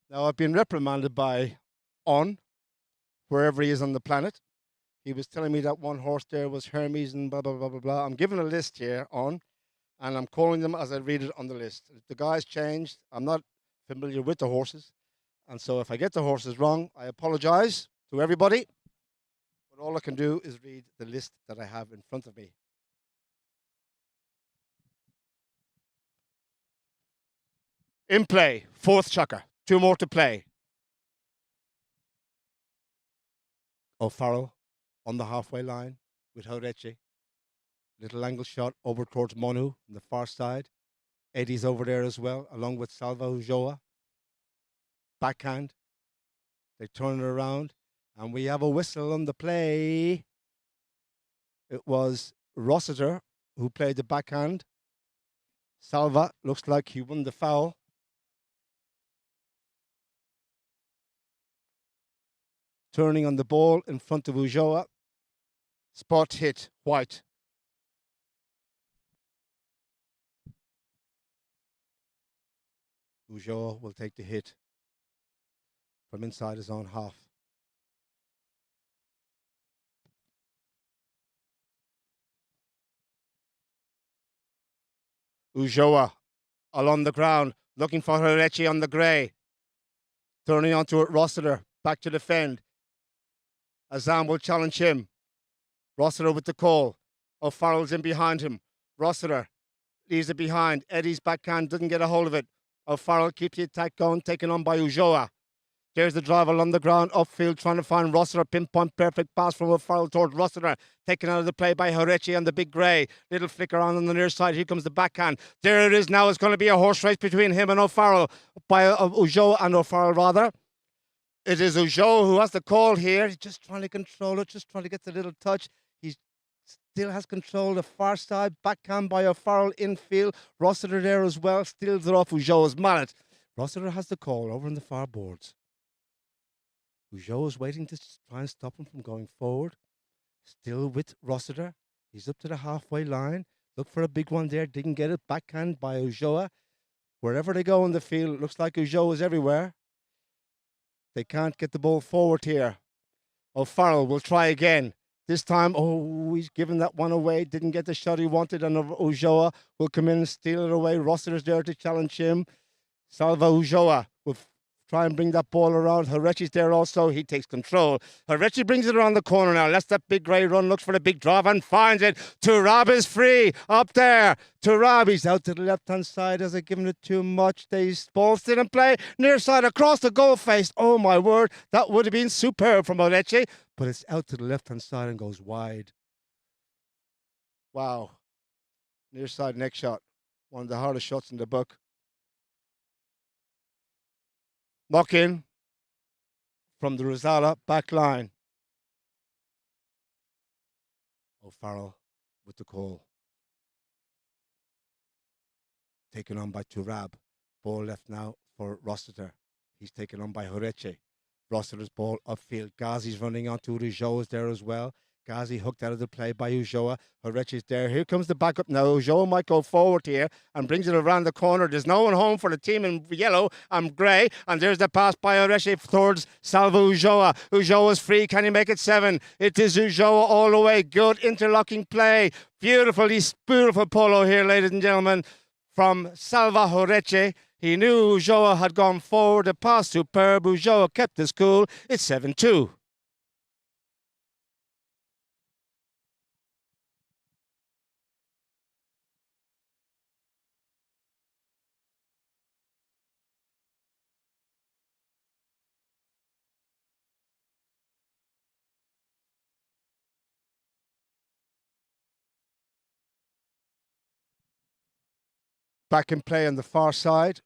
Now, I've been reprimanded by On, wherever he is on the planet. He was telling me that one horse there was Hermes and blah, blah, blah, blah, blah. I'm given a list here On, and I'm calling them as I read it on the list. The guy's changed. I'm not familiar with the horses. And so if I get the horses wrong, I apologize to everybody. But all I can do is read the list that I have in front of me. In play, 4th chukker. 2 more to play. O'Farrell on the halfway line with Horeche. Little angle shot over towards Monu on the far side. Eddie's over there as well, along with Salva Ujoa. Backhand. They turn it around, and we have a whistle on the play. It was Rossiter who played the backhand. Salva looks like he won the foul. Turning on the ball in front of Ujoa. Spot hit, white. Ujoa will take the hit from inside his own half. Ujoa along the ground, looking for Horeche on the grey. Turning onto it, Rossiter, back to defend. Azam will challenge him. Rossiter with the call. O'Farrell's in behind him. Rossiter leaves it behind. Eddie's backhand doesn't get a hold of it. O'Farrell keeps the attack going, taken on by Ujoa. There's the drive along the ground, upfield, trying to find Rossiter. Pinpoint perfect pass from O'Farrell towards Rossiter. Taken out of the play by Horeche on the big grey. Little flicker on the near side. Here comes the backhand. There it is now. It's going to be a horse race between him and O'Farrell. By Ujoa and O'Farrell, rather. It is Ujoa who has the call here. He's just trying to control it, just trying to get the little touch. He still has control. The far side, backhand by O'Farrell infield. Rossiter there as well. Steals it off Ujoa's mallet. Rossiter has the call over on the far boards. Ujoa is waiting to try and stop him from going forward. Still with Rossiter. He's up to the halfway line. Look for a big one there. Didn't get it. Backhand by Ujoa. Wherever they go in the field, it looks like Ujoa is everywhere. They can't get the ball forward here. O'Farrell will try again. This time, he's given that one away. Didn't get the shot he wanted, and Ujoa will come in and steal it away. Rossiter's there to challenge him. Salva Ujoa will try and bring that ball around. Horeche's there also. He takes control. Horeche brings it around the corner now. Lets that big grey run. Looks for the big drive and finds it. Turab is free up there. Turab, he's out to the left-hand side. Has it given it too much? Ball still in play. Near side across the goal face. Oh, my word. That would have been superb from Horeche. But it's out to the left-hand side and goes wide. Wow. Near side neck shot. One of the hardest shots in the book. Knock in from the Rizala back line. O'Farrell with the call. Taken on by Turab. Ball left now for Rossiter. He's taken on by Horeche. Rossiter's ball upfield. Ghazi's running onto Ujoa's there as well. Ghazi hooked out of the play by Ulloa. Horeche's there. Here comes the backup now. Ulloa might go forward here and brings it around the corner. There's no one home for the team in yellow and grey. And there's the pass by Horeche towards Salvo Ulloa. Ulloa's free. Can he make it 7? It is Ulloa all the way. Good interlocking play. Beautiful polo here, ladies and gentlemen, from Salva Horeche. He knew Ulloa had gone forward. The pass superb. Ulloa kept his cool. It's 7-2. Back in play on the far side.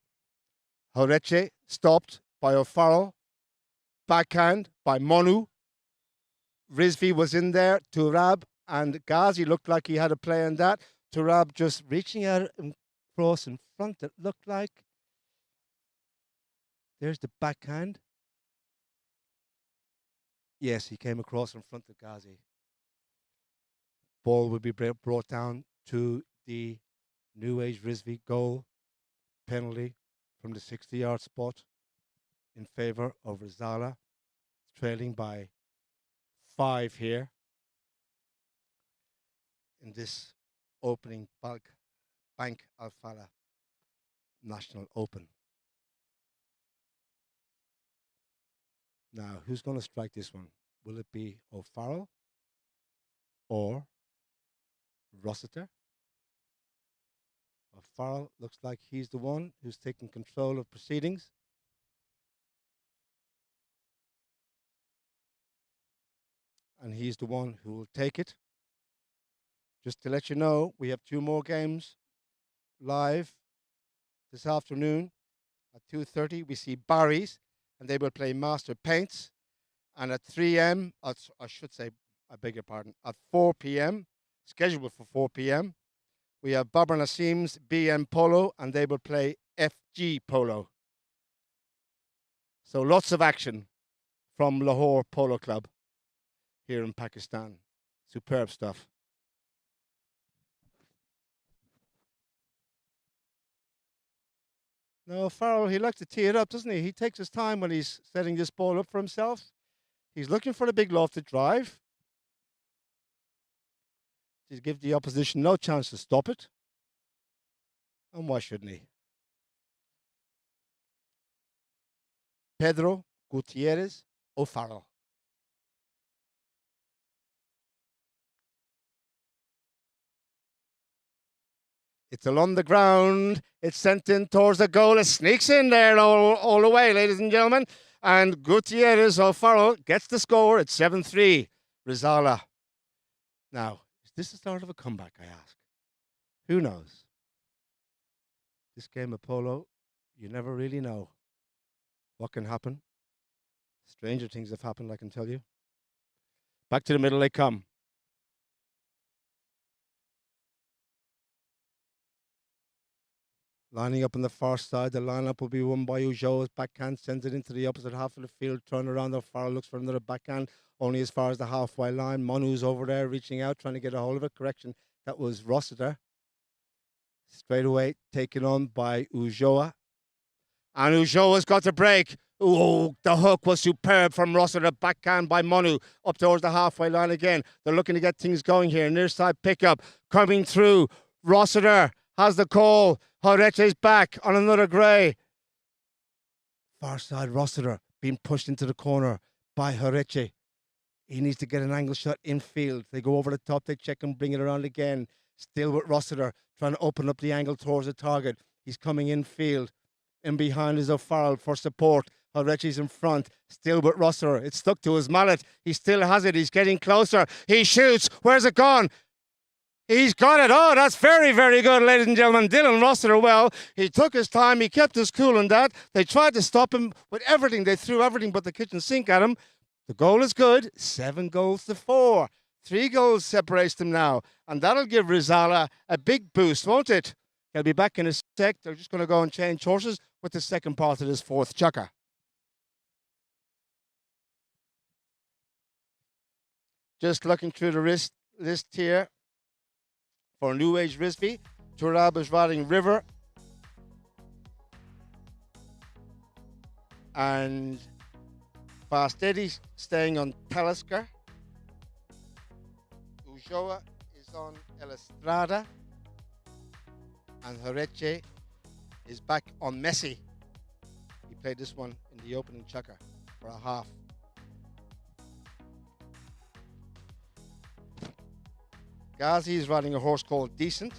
Horeche stopped by Alfalah. Backhand by Monu. Rizvi was in there. Turab and Ghazi looked like he had a play on that. Turab just reaching out across in front, it looked like. There's the backhand. Yes, he came across in front of Ghazi. Ball would be brought down to the New Age Rizvi goal. Penalty from the 60-yard spot in favour of Rizala. Trailing by 5 here in this opening Bank Alfalah National Open. Now, who's going to strike this one? Will it be O'Farrell or Rossiter? O'Farrell looks like he's the one who's taking control of proceedings. And he's the one who will take it. Just to let you know, we have 2 more games live this afternoon. At 2:30, we see Barry's, and they will play Master Paints. And at 3 p.m., I should say, I beg your pardon, at 4 p.m., scheduled for 4 p.m., we have Babar Nasim's BM Polo, and they will play FG Polo. So lots of action from Lahore Polo Club here in Pakistan. Superb stuff. No, Farrell, he likes to tee it up, doesn't he? He takes his time when he's setting this ball up for himself. He's looking for the big lofted drive to give the opposition no chance to stop it. And why shouldn't he? Pedro Gutierrez O'Farrell. It's along the ground. It's sent in towards the goal. It sneaks in there all the way, ladies and gentlemen. And Gutierrez O'Farrell gets the score. It's 7-3. Rizala. Now, is this the start of a comeback, I ask? Who knows? This game of polo, you never really know what can happen. Stranger things have happened, I can tell you. Back to the middle they come. Lining up on the far side, the lineup will be won by Ulloa's backhand, sends it into the opposite half of the field, turn around, O'Farrell looks for another backhand, only as far as the halfway line. Manu's over there, reaching out, trying to get a hold of it. Correction, that was Rossiter. Straight away, taken on by Ulloa. And Ulloa's got to break. Oh, the hook was superb from Rossiter, backhand by Manu, up towards the halfway line again. They're looking to get things going here. Near side pickup, coming through. Rossiter has the call. Horeche's back on another grey. Far side Rossiter being pushed into the corner by Horeche. He needs to get an angle shot infield. They go over the top, they check and bring it around again. Still with Rossiter, trying to open up the angle towards the target. He's coming infield. In behind is O'Farrell for support. Horeche's in front, still with Rossiter. It's stuck to his mallet. He still has it. He's getting closer. He shoots. Where's it gone? He's got it. Oh, that's very, very good, ladies and gentlemen. Dylan Rossiter, well, he took his time. He kept his cool in that. They tried to stop him with everything. They threw everything but the kitchen sink at him. The goal is good. 7-4. 3 goals separates them now. And that'll give Rizala a big boost, won't it? He'll be back in a sec. They're just going to go and change horses with the second part of this 4th chukka. Just looking through the list here for New Age Risby. Turab is riding River. And Fast Eddie's staying on Talisker. Ujoa is on El Estrada. And Horeche is back on Messi. He played this one in the opening chukker for a half. Ghazi is riding a horse called Decent.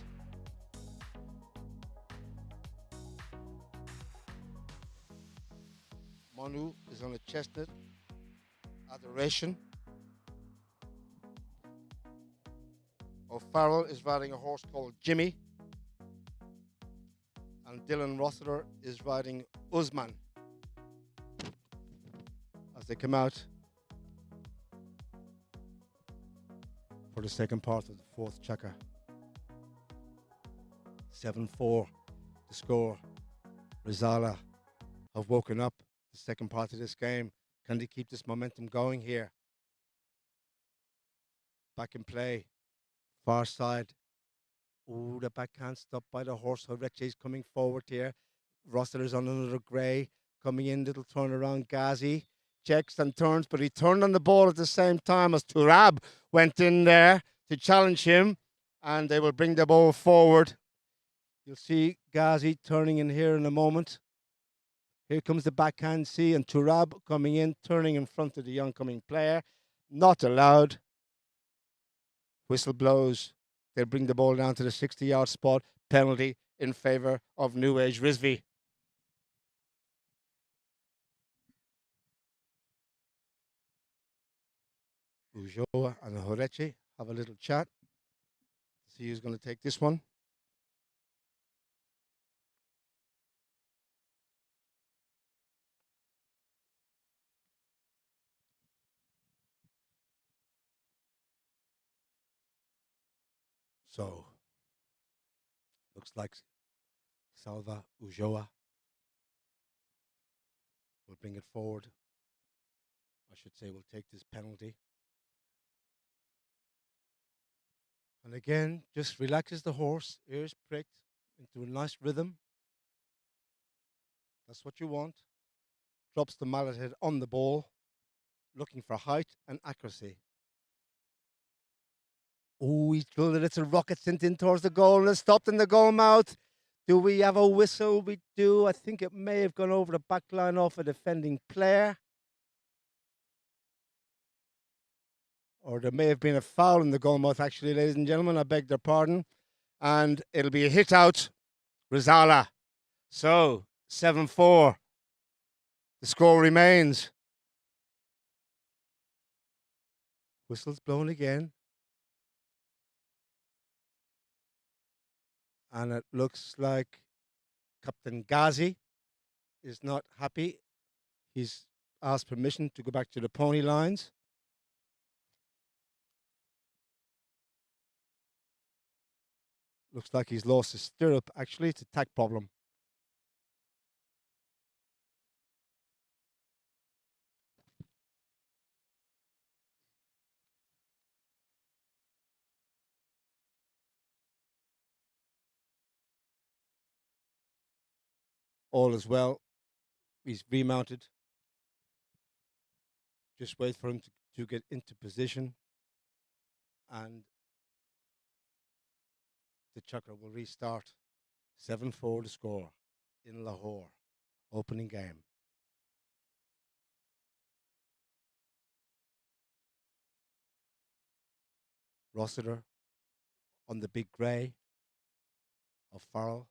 Manu is on a chestnut, Adoration. O'Farrell is riding a horse called Jimmy. And Dylan Rossiter is riding Usman. As they come out for the second part of the fourth chukker. 7-4 the score. Rizala have woken up the second part of this game. Can they keep this momentum going here? Back in play. Far side. Oh, the backhand stopped by the horse. Horeche is coming forward here. Rossiter's on another grey. Coming in, little turn around. Ghazi checks and turns, but he turned on the ball at the same time as Turab went in there to challenge him, and they will bring the ball forward. You'll see Ghazi turning in here in a moment. Here comes the backhand C, and Turab coming in, turning in front of the oncoming player. Not allowed. Whistle blows. They'll bring the ball down to the 60-yard spot. Penalty in favour of New Age Risby. Ujoa and Horeche have a little chat. See who's going to take this one. So, looks like Salva Ujoa will bring it forward. I should say will take this penalty. And again, just relaxes the horse, ears pricked into a nice rhythm. That's what you want. Drops the mallet head on the ball, looking for height and accuracy. Oh, he's drilled a little rocket sent in towards the goal and stopped in the goal mouth. Do we have a whistle? We do. I think it may have gone over the back line off a defending player. Or there may have been a foul in the goal mouth, actually, ladies and gentlemen. I beg their pardon. And it'll be a hit out, Rizala. So, 7-4. The score remains. Whistle's blown again. And it looks like Captain Ghazi is not happy. He's asked permission to go back to the pony lines. Looks like he's lost his stirrup, actually. It's a tack problem. All is well. He's remounted. Just wait for him to get into position. And the chukker will restart. 7-4 to score in Lahore. Opening game. Rossiter on the big grey of Farrell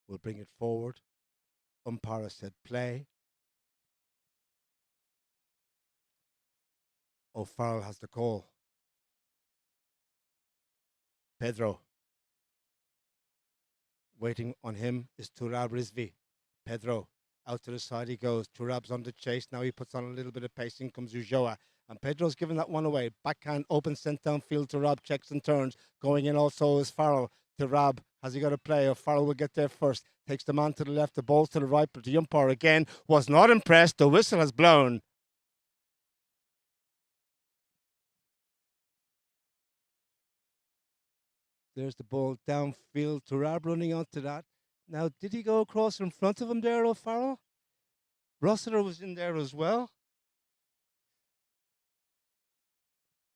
will bring it forward. Umpire said play. O'Farrell has the call. Pedro. Waiting on him is Turab Rizvi. Pedro, out to the side he goes. Turab's on the chase. Now he puts on a little bit of pace. In comes Ujoa. And Pedro's giving that one away. Backhand, open, sent downfield. Turab checks and turns. Going in also is Farrell. Turab, has he got a play? Or Farrell will get there first. Takes the man to the left, the ball to the right. But the umpire again was not impressed. The whistle has blown. There's the ball downfield. Turab running onto that. Now, did he go across in front of him there, O'Farrell? Rossiter was in there as well.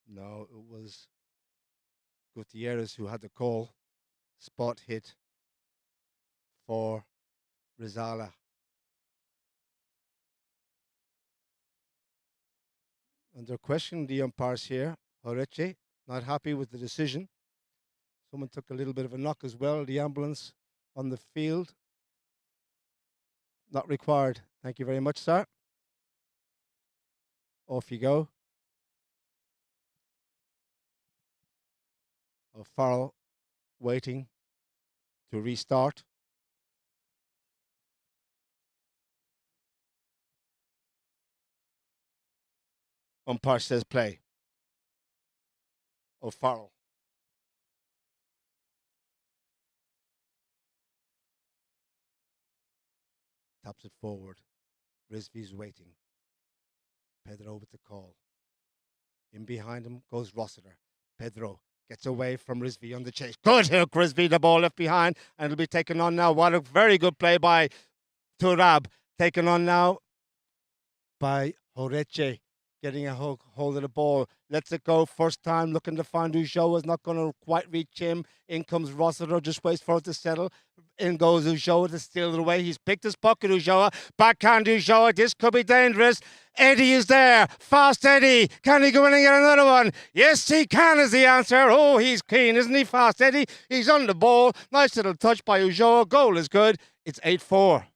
No, it was Gutierrez who had the call. Spot hit for Rizala. And they're questioning the umpires here. Horeche, not happy with the decision. Someone took a little bit of a knock as well. The ambulance on the field. Not required. Thank you very much, sir. Off you go. O'Farrell waiting to restart. Umpire says play. O'Farrell. Taps it forward. Rizvi's waiting. Pedro with the call. In behind him goes Rossiter. Pedro gets away from Rizvi on the chase. Good hook, Rizvi, the ball left behind, and it'll be taken on now. What a very good play by Turab. Taken on now by Horeche. Getting a hold of the ball. Lets it go. First time looking to find Ulloa. Is not going to quite reach him. In comes Rossiter. Just waits for it to settle. In goes Ulloa to steal it away. He's picked his pocket, Ulloa. Backhand Ulloa. This could be dangerous. Eddie is there. Fast Eddie. Can he go in and get another one? Yes, he can is the answer. Oh, he's keen, isn't he? Fast Eddie. He's on the ball. Nice little touch by Ulloa. Goal is good. It's 8-4.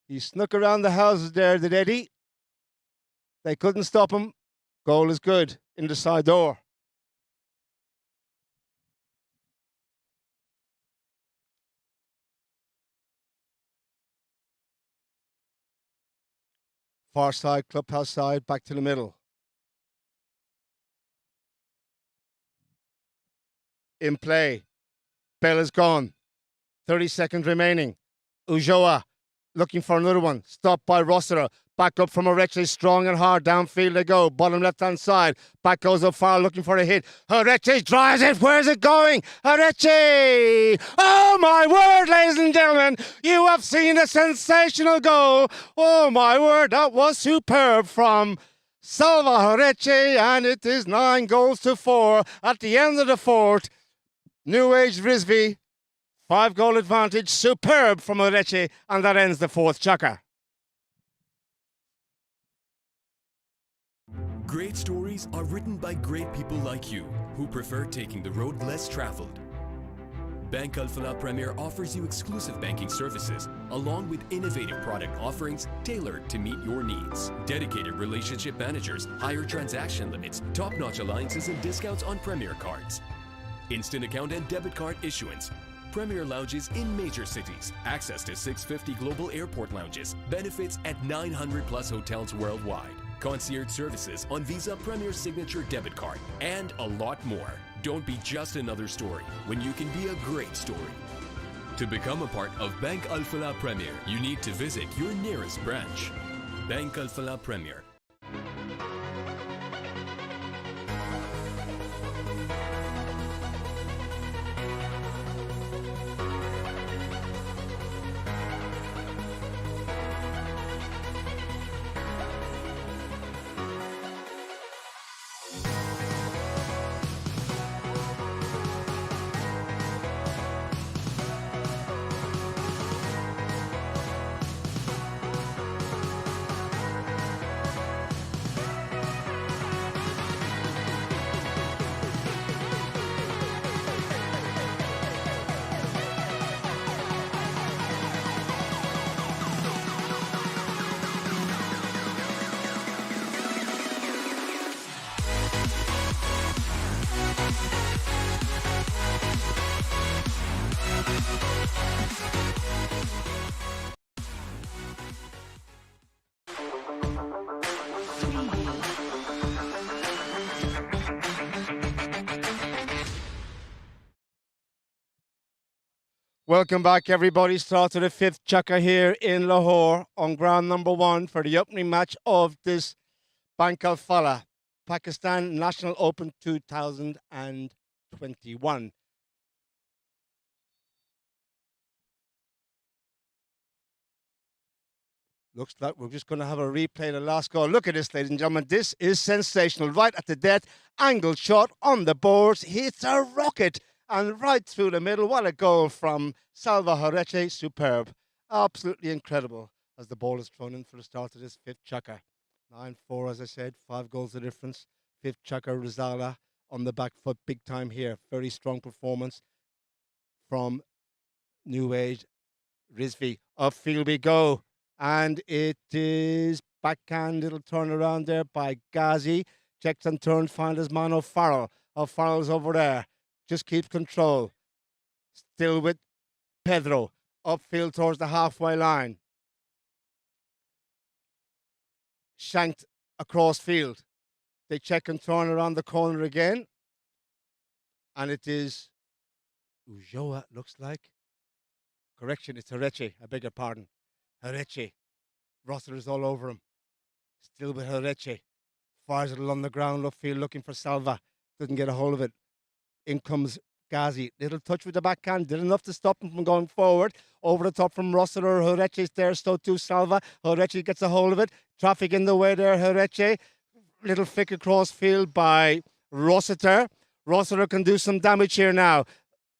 He snuck around the houses there, did Eddie. They couldn't stop him. Goal is good in the side door. Far side, clubhouse side, back to the middle. In play. Bell is gone. 30 seconds remaining. Ulloa looking for another one. Stopped by Rossiter. Back up from Horeche, strong and hard. Downfield they go. Bottom left-hand side. Back goes O'Farrell looking for a hit. Horeche drives it. Where's it going? Horeche! Oh, my word, ladies and gentlemen. You have seen a sensational goal. Oh, my word. That was superb from Salva Horeche. And it is 9-4 at the end of the fourth. New Age Rizvi. 5-goal advantage. Superb from Horeche. And that ends the fourth chukka. Great stories are written by great people like you who prefer taking the road less traveled. Bank Alfalah Premier offers you exclusive banking services along with innovative product offerings tailored to meet your needs. Dedicated relationship managers, higher transaction limits, top-notch alliances and discounts on Premier cards. Instant account and debit card issuance. Premier lounges in major cities. Access to 650 global airport lounges. Benefits at 900 plus hotels worldwide. Concierge services on Visa Premier Signature Debit Card, and a lot more. Don't be just another story when you can be a great story. To become a part of Bank Alfalah Premier, you need to visit your nearest branch. Bank Alfalah Premier. Welcome back, everybody. Start to the fifth chukka here in Lahore on ground number 1 for the opening match of this Bank Alfalah Pakistan National Open 2021. Looks like we're just going to have a replay of the last goal. Look at this, ladies and gentlemen. This is sensational. Right at the death, angle shot on the boards. Hits a rocket and right through the middle. What a goal from Salva Horeche. Superb. Absolutely incredible as the ball is thrown in for the start of this fifth chukka. 9-4, as I said, 5 goals the difference. Fifth chukka, Rizala on the back foot big time here. Very strong performance from New Age Rizvi. Upfield we go. And it is backhand little turnaround there by Ghazi. Checks and turns, finds his man O'Farrell. O'Farrell's over there. Just keeps control. Still with Pedro. Upfield towards the halfway line. Shanked across field. They check and turn around the corner again. And it is Ulloa, looks like. Correction, it's Horeche. I beg your pardon. Horeche. Rosser is all over him. Still with Horeche. Fires it along the ground, upfield, looking for Salva. Doesn't get a hold of it. In comes Ghazi. Little touch with the backhand. Did enough to stop him from going forward. Over the top from Rosser. Horeche's there. So too Salva. Horeche gets a hold of it. Traffic in the way there. Horeche. Little flick across field by Rossiter. Rossiter can do some damage here now.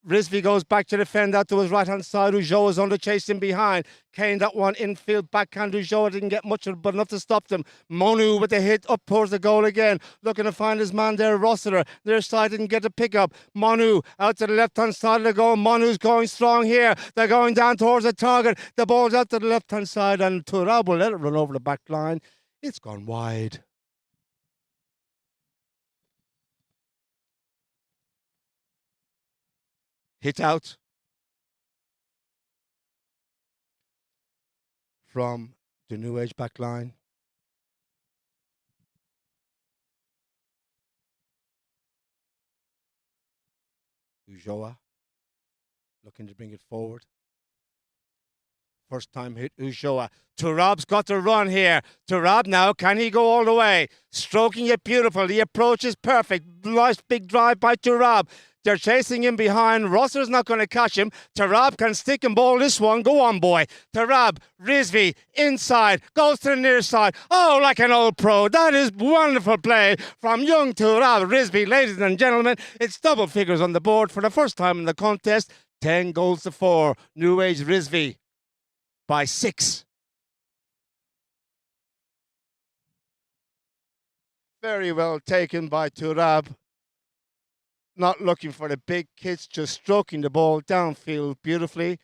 Rizvi goes back to defend out to his right-hand side. Ulloa is on the chase in behind. Kane, that one infield backhand. Ulloa didn't get much of it, but enough to stop them. Monu with the hit up towards the goal again. Looking to find his man there, Rossiter. Their side didn't get the pickup. Monu out to the left-hand side of the goal. Monu's going strong here. They're going down towards the target. The ball's out to the left-hand side, and Turab will let it run over the back line. It's gone wide. Hit out from the New Age back line. Ulloa looking to bring it forward. First time hit Ulloa. Turab's got to run here. Turab now, can he go all the way? Stroking it beautiful. The approach is perfect. Nice big drive by Turab. They're chasing him behind. Rosser's not going to catch him. Turab can stick and ball this one. Go on, boy. Turab, Rizvi, inside, goes to the near side. Oh, like an old pro. That is wonderful play from young Turab. Rizvi, ladies and gentlemen, it's double figures on the board for the first time in the contest. 10 goals to 4. New Age Rizvi by 6. Very well taken by Turab. Not looking for the big hits, just stroking the ball downfield beautifully.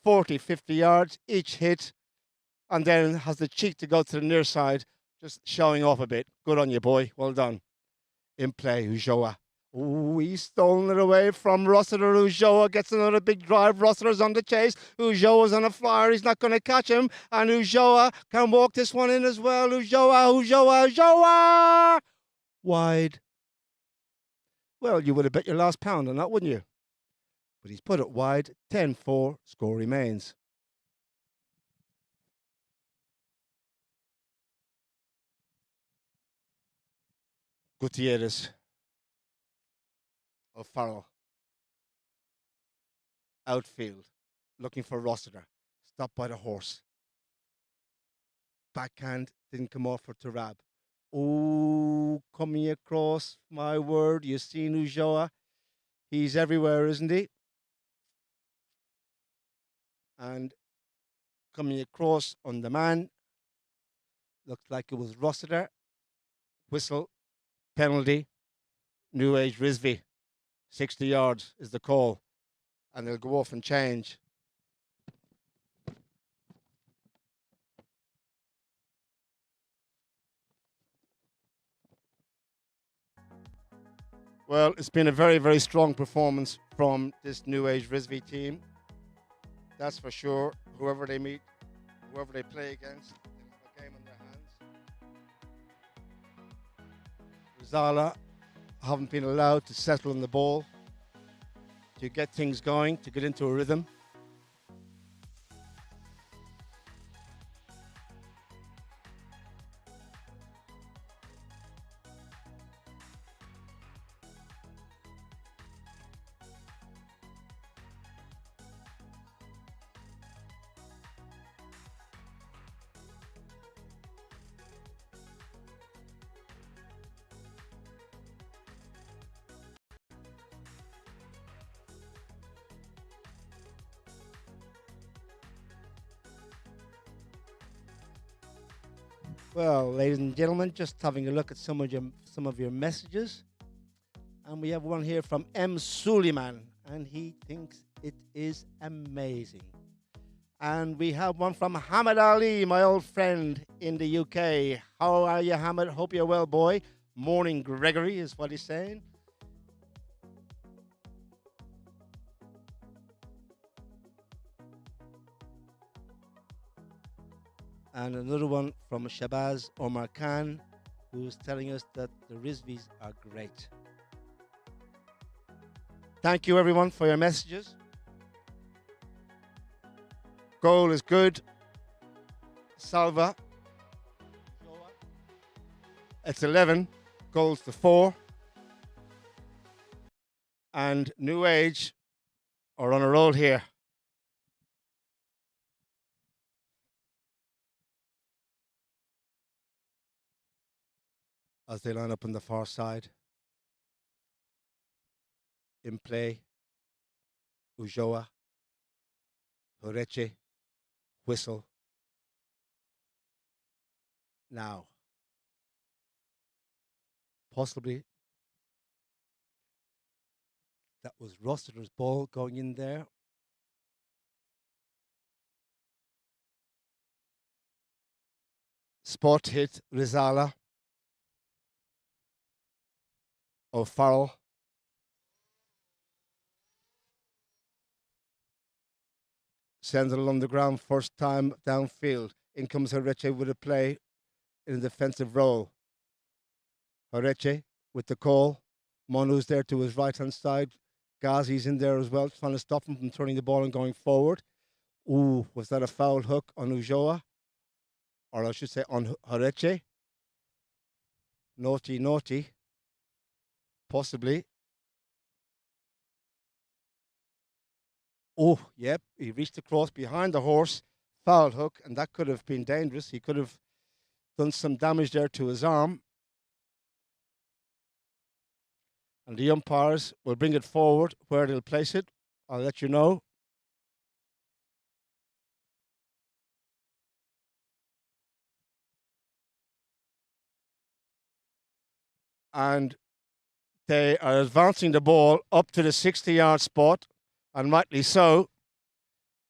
40, 50 yards each hit. And then has the cheek to go to the near side, just showing off a bit. Good on you, boy. Well done. In play, Ulloa. Ooh, he's stolen it away from Rossiter. Ulloa gets another big drive. Rossiter's on the chase. Ulloa's on a flyer. He's not going to catch him. And Ulloa can walk this one in as well. Ulloa. Wide. Well, you would have bet your last pound on that, wouldn't you? But he's put it wide. 10-4. Score remains. Gutierrez. O'Farrell. Outfield. Looking for Rossiter. Stopped by the horse. Backhand. Didn't come off for Turab. Oh, coming across, my word. You've seen Ulloa. He's everywhere, isn't he? And coming across on the man. Looked like it was Rossiter. Whistle. Penalty. New Age Rizvi. 60 yards is the call. And they'll go off and change. Well, it's been a very, very strong performance from this New Age Rizvi team. That's for sure. Whoever they meet, whoever they play against, they have a game in their hands. Rizala haven't been allowed to settle on the ball, to get things going, to get into a rhythm. Well, ladies and gentlemen, just having a look at some of your messages, and we have one here from M. Suleiman, and he thinks it is amazing. And we have one from Hamid Ali, my old friend in the UK. How are you, Hamid? Hope you're well, boy. Morning, Gregory, is what he's saying. And another one from Shabazz Omar Khan, who's telling us that the Rizvis are great. Thank you, everyone, for your messages. Goal is good. Salva. It's 11 goals to 4. And New Age are on a roll here. As they line up on the far side. In play, Ujoa, Horeche, whistle. Now, possibly that was Rossiter's ball going in there. Spot hit Rizala. O'Farrell. Sends it along the ground, first time downfield. In comes Horeche with a play in a defensive role. Horeche with the call. Monu's there to his right-hand side. Ghazi's in there as well, trying to stop him from turning the ball and going forward. Ooh, was that a foul hook on Ujoa? Or I should say on Horeche? Naughty, naughty. Possibly. Oh, yep, he reached across behind the horse. Foul hook, and that could have been dangerous. He could have done some damage there to his arm. And the umpires will bring it forward. Where they'll place it, I'll let you know. And they are advancing the ball up to the 60-yard spot, and rightly so.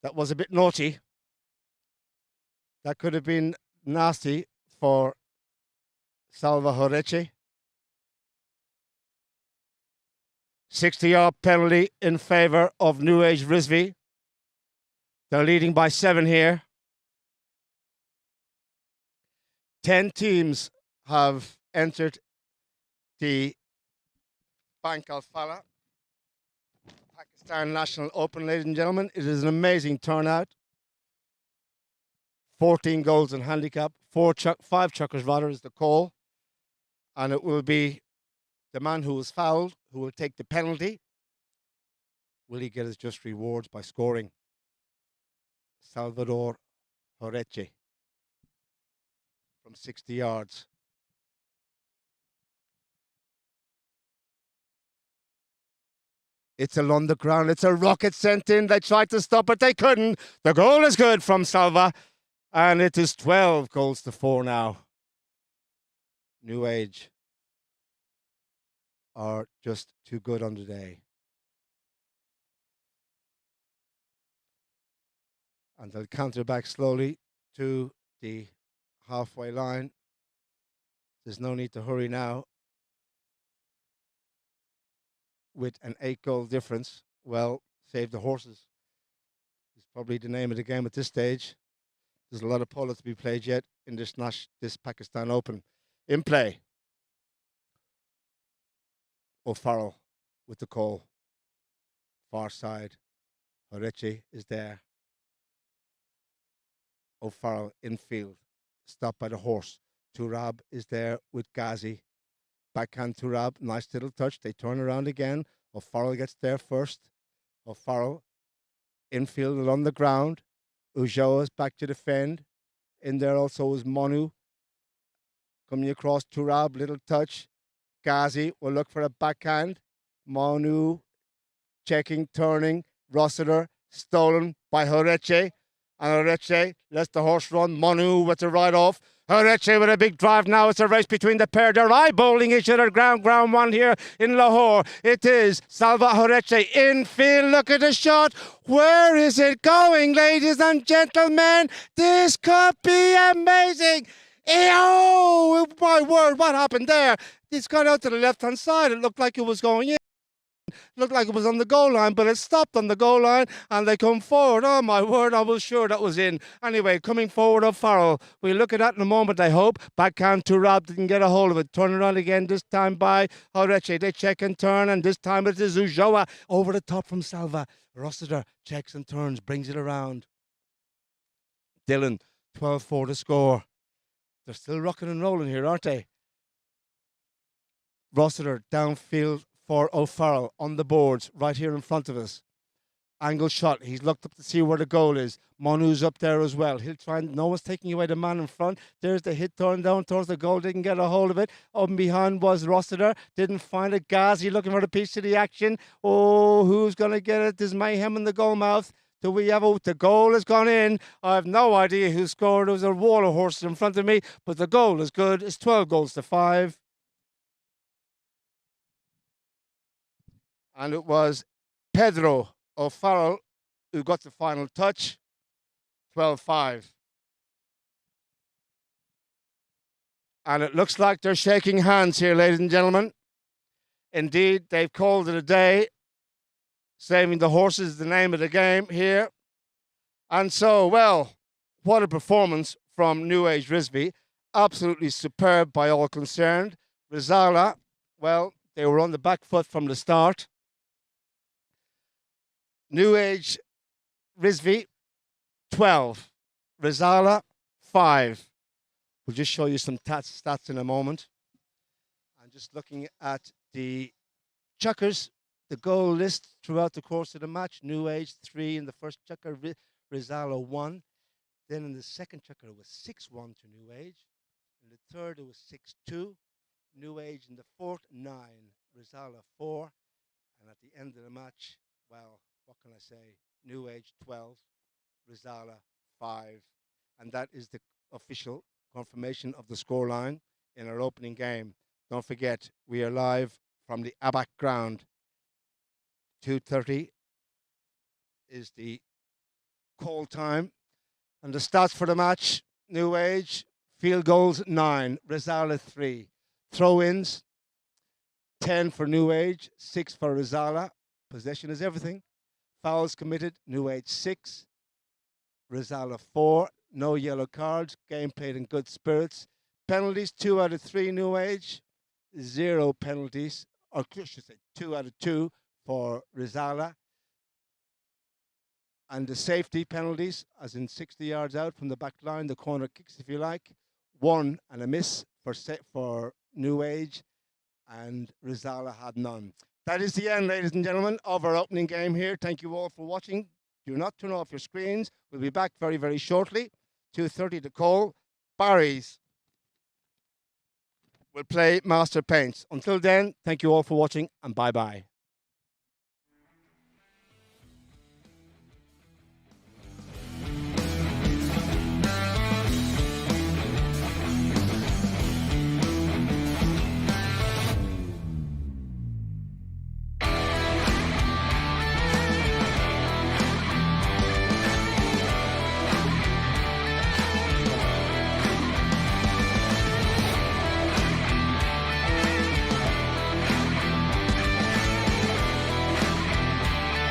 That was a bit naughty. That could have been nasty for Salva Horeche. 60-yard penalty in favour of New Age Rizvi. They're leading by 7 here. 10 teams have entered the Bank Alfalah Pakistan National Open, ladies and gentlemen. It is an amazing turnout. 14 goals in handicap, 5 chuckers rather is the call. And it will be the man who was fouled who will take the penalty. Will he get his just rewards by scoring? Salvador Horeche from 60 yards. It's along the ground. It's a rocket sent in. They tried to stop it. They couldn't. The goal is good from Salva. And it is 12 goals to 4 now. New Age are just too good on the day. And they'll counter back slowly to the halfway line. There's no need to hurry now. With an 8-goal difference, well, save the horses is probably the name of the game at this stage. There's a lot of polo to be played yet in this Pakistan Open. In play, O'Farrell with the call. Far side, Horeche is there. O'Farrell infield, stopped by the horse. Turab is there with Ghazi. Backhand Turab, nice little touch. They turn around again. O'Farrell gets there first. O'Farrell infield on the ground. Ujoa is back to defend. In there also is Monu. Coming across Turab, little touch. Ghazi will look for a backhand. Monu checking, turning. Rossiter stolen by Horeche. And Horeche lets the horse run. Monu with the right off. Horeche with a big drive now. It's a race between the pair. They're eye-bowling each other. Ground one here in Lahore. It is Salva Horeche infield. Look at the shot. Where is it going, ladies and gentlemen? This could be amazing. Oh, my word, what happened there? It's gone out to the left-hand side. It looked like it was going in. Looked like it was on the goal line, but it stopped on the goal line and they come forward. Oh my word, I was sure that was in. Anyway, coming forward of Farrell. We'll look at that in a moment, I hope. Backhand to Rob, didn't get a hold of it. Turn around again, this time by Horeche. They check and turn, and this time it is Ujoa over the top from Salva. Rossiter checks and turns, brings it around. Dylan, 12-4 to score. They're still rocking and rolling here, aren't they? Rossiter downfield for O'Farrell on the boards right here in front of us. Angle shot. He's looked up to see where the goal is. Monu's up there as well. He'll try and no one's taking away the man in front. There's the hit turned down towards the goal. Didn't get a hold of it. Up and behind was Rossiter. Didn't find it. Ghazi looking for the piece of the action. Oh, who's going to get it? There's mayhem in the goal mouth. Do we have the goal has gone in? I have no idea who scored. There was a wall of horses in front of me, but the goal is good. It's 12 goals to 5. And it was Pedro O'Farrell who got the final touch, 12-5. And it looks like they're shaking hands here, ladies and gentlemen. Indeed, they've called it a day. Saving the horses is the name of the game here. And so, well, what a performance from New Age Risby. Absolutely superb by all concerned. Rizala, well, they were on the back foot from the start. New Age Rizvi, 12. Rizala, 5. We'll just show you some stats in a moment. I'm just looking at the chuckers, the goal list throughout the course of the match. New Age, 3 in the first chucker, Rizala, 1. Then in the second chucker, it was 6-1 to New Age. In the third, it was 6-2. New Age in the fourth, 9. Rizala, 4. And at the end of the match, well, what can I say? New Age 12, Rizala 5. And that is the official confirmation of the scoreline in our opening game. Don't forget, we are live from the Abac ground. 2:30 is the call time. And the stats for the match, New Age, field goals 9, Rizala 3. Throw-ins, 10 for New Age, 6 for Rizala. Possession is everything. Fouls committed, New Age 6, Rizala 4, no yellow cards, game played in good spirits. Penalties, 2 out of 3 New Age, 0 penalties, or I should say 2 out of 2 for Rizala. And the safety penalties, as in 60 yards out from the back line, the corner kicks if you like, 1 and a miss for New Age, and Rizala had none. That is the end, ladies and gentlemen, of our opening game here. Thank you all for watching. Do not turn off your screens. We'll be back very, very shortly. 2:30 to call. Barry's will play Master Paints. Until then, thank you all for watching, and bye-bye.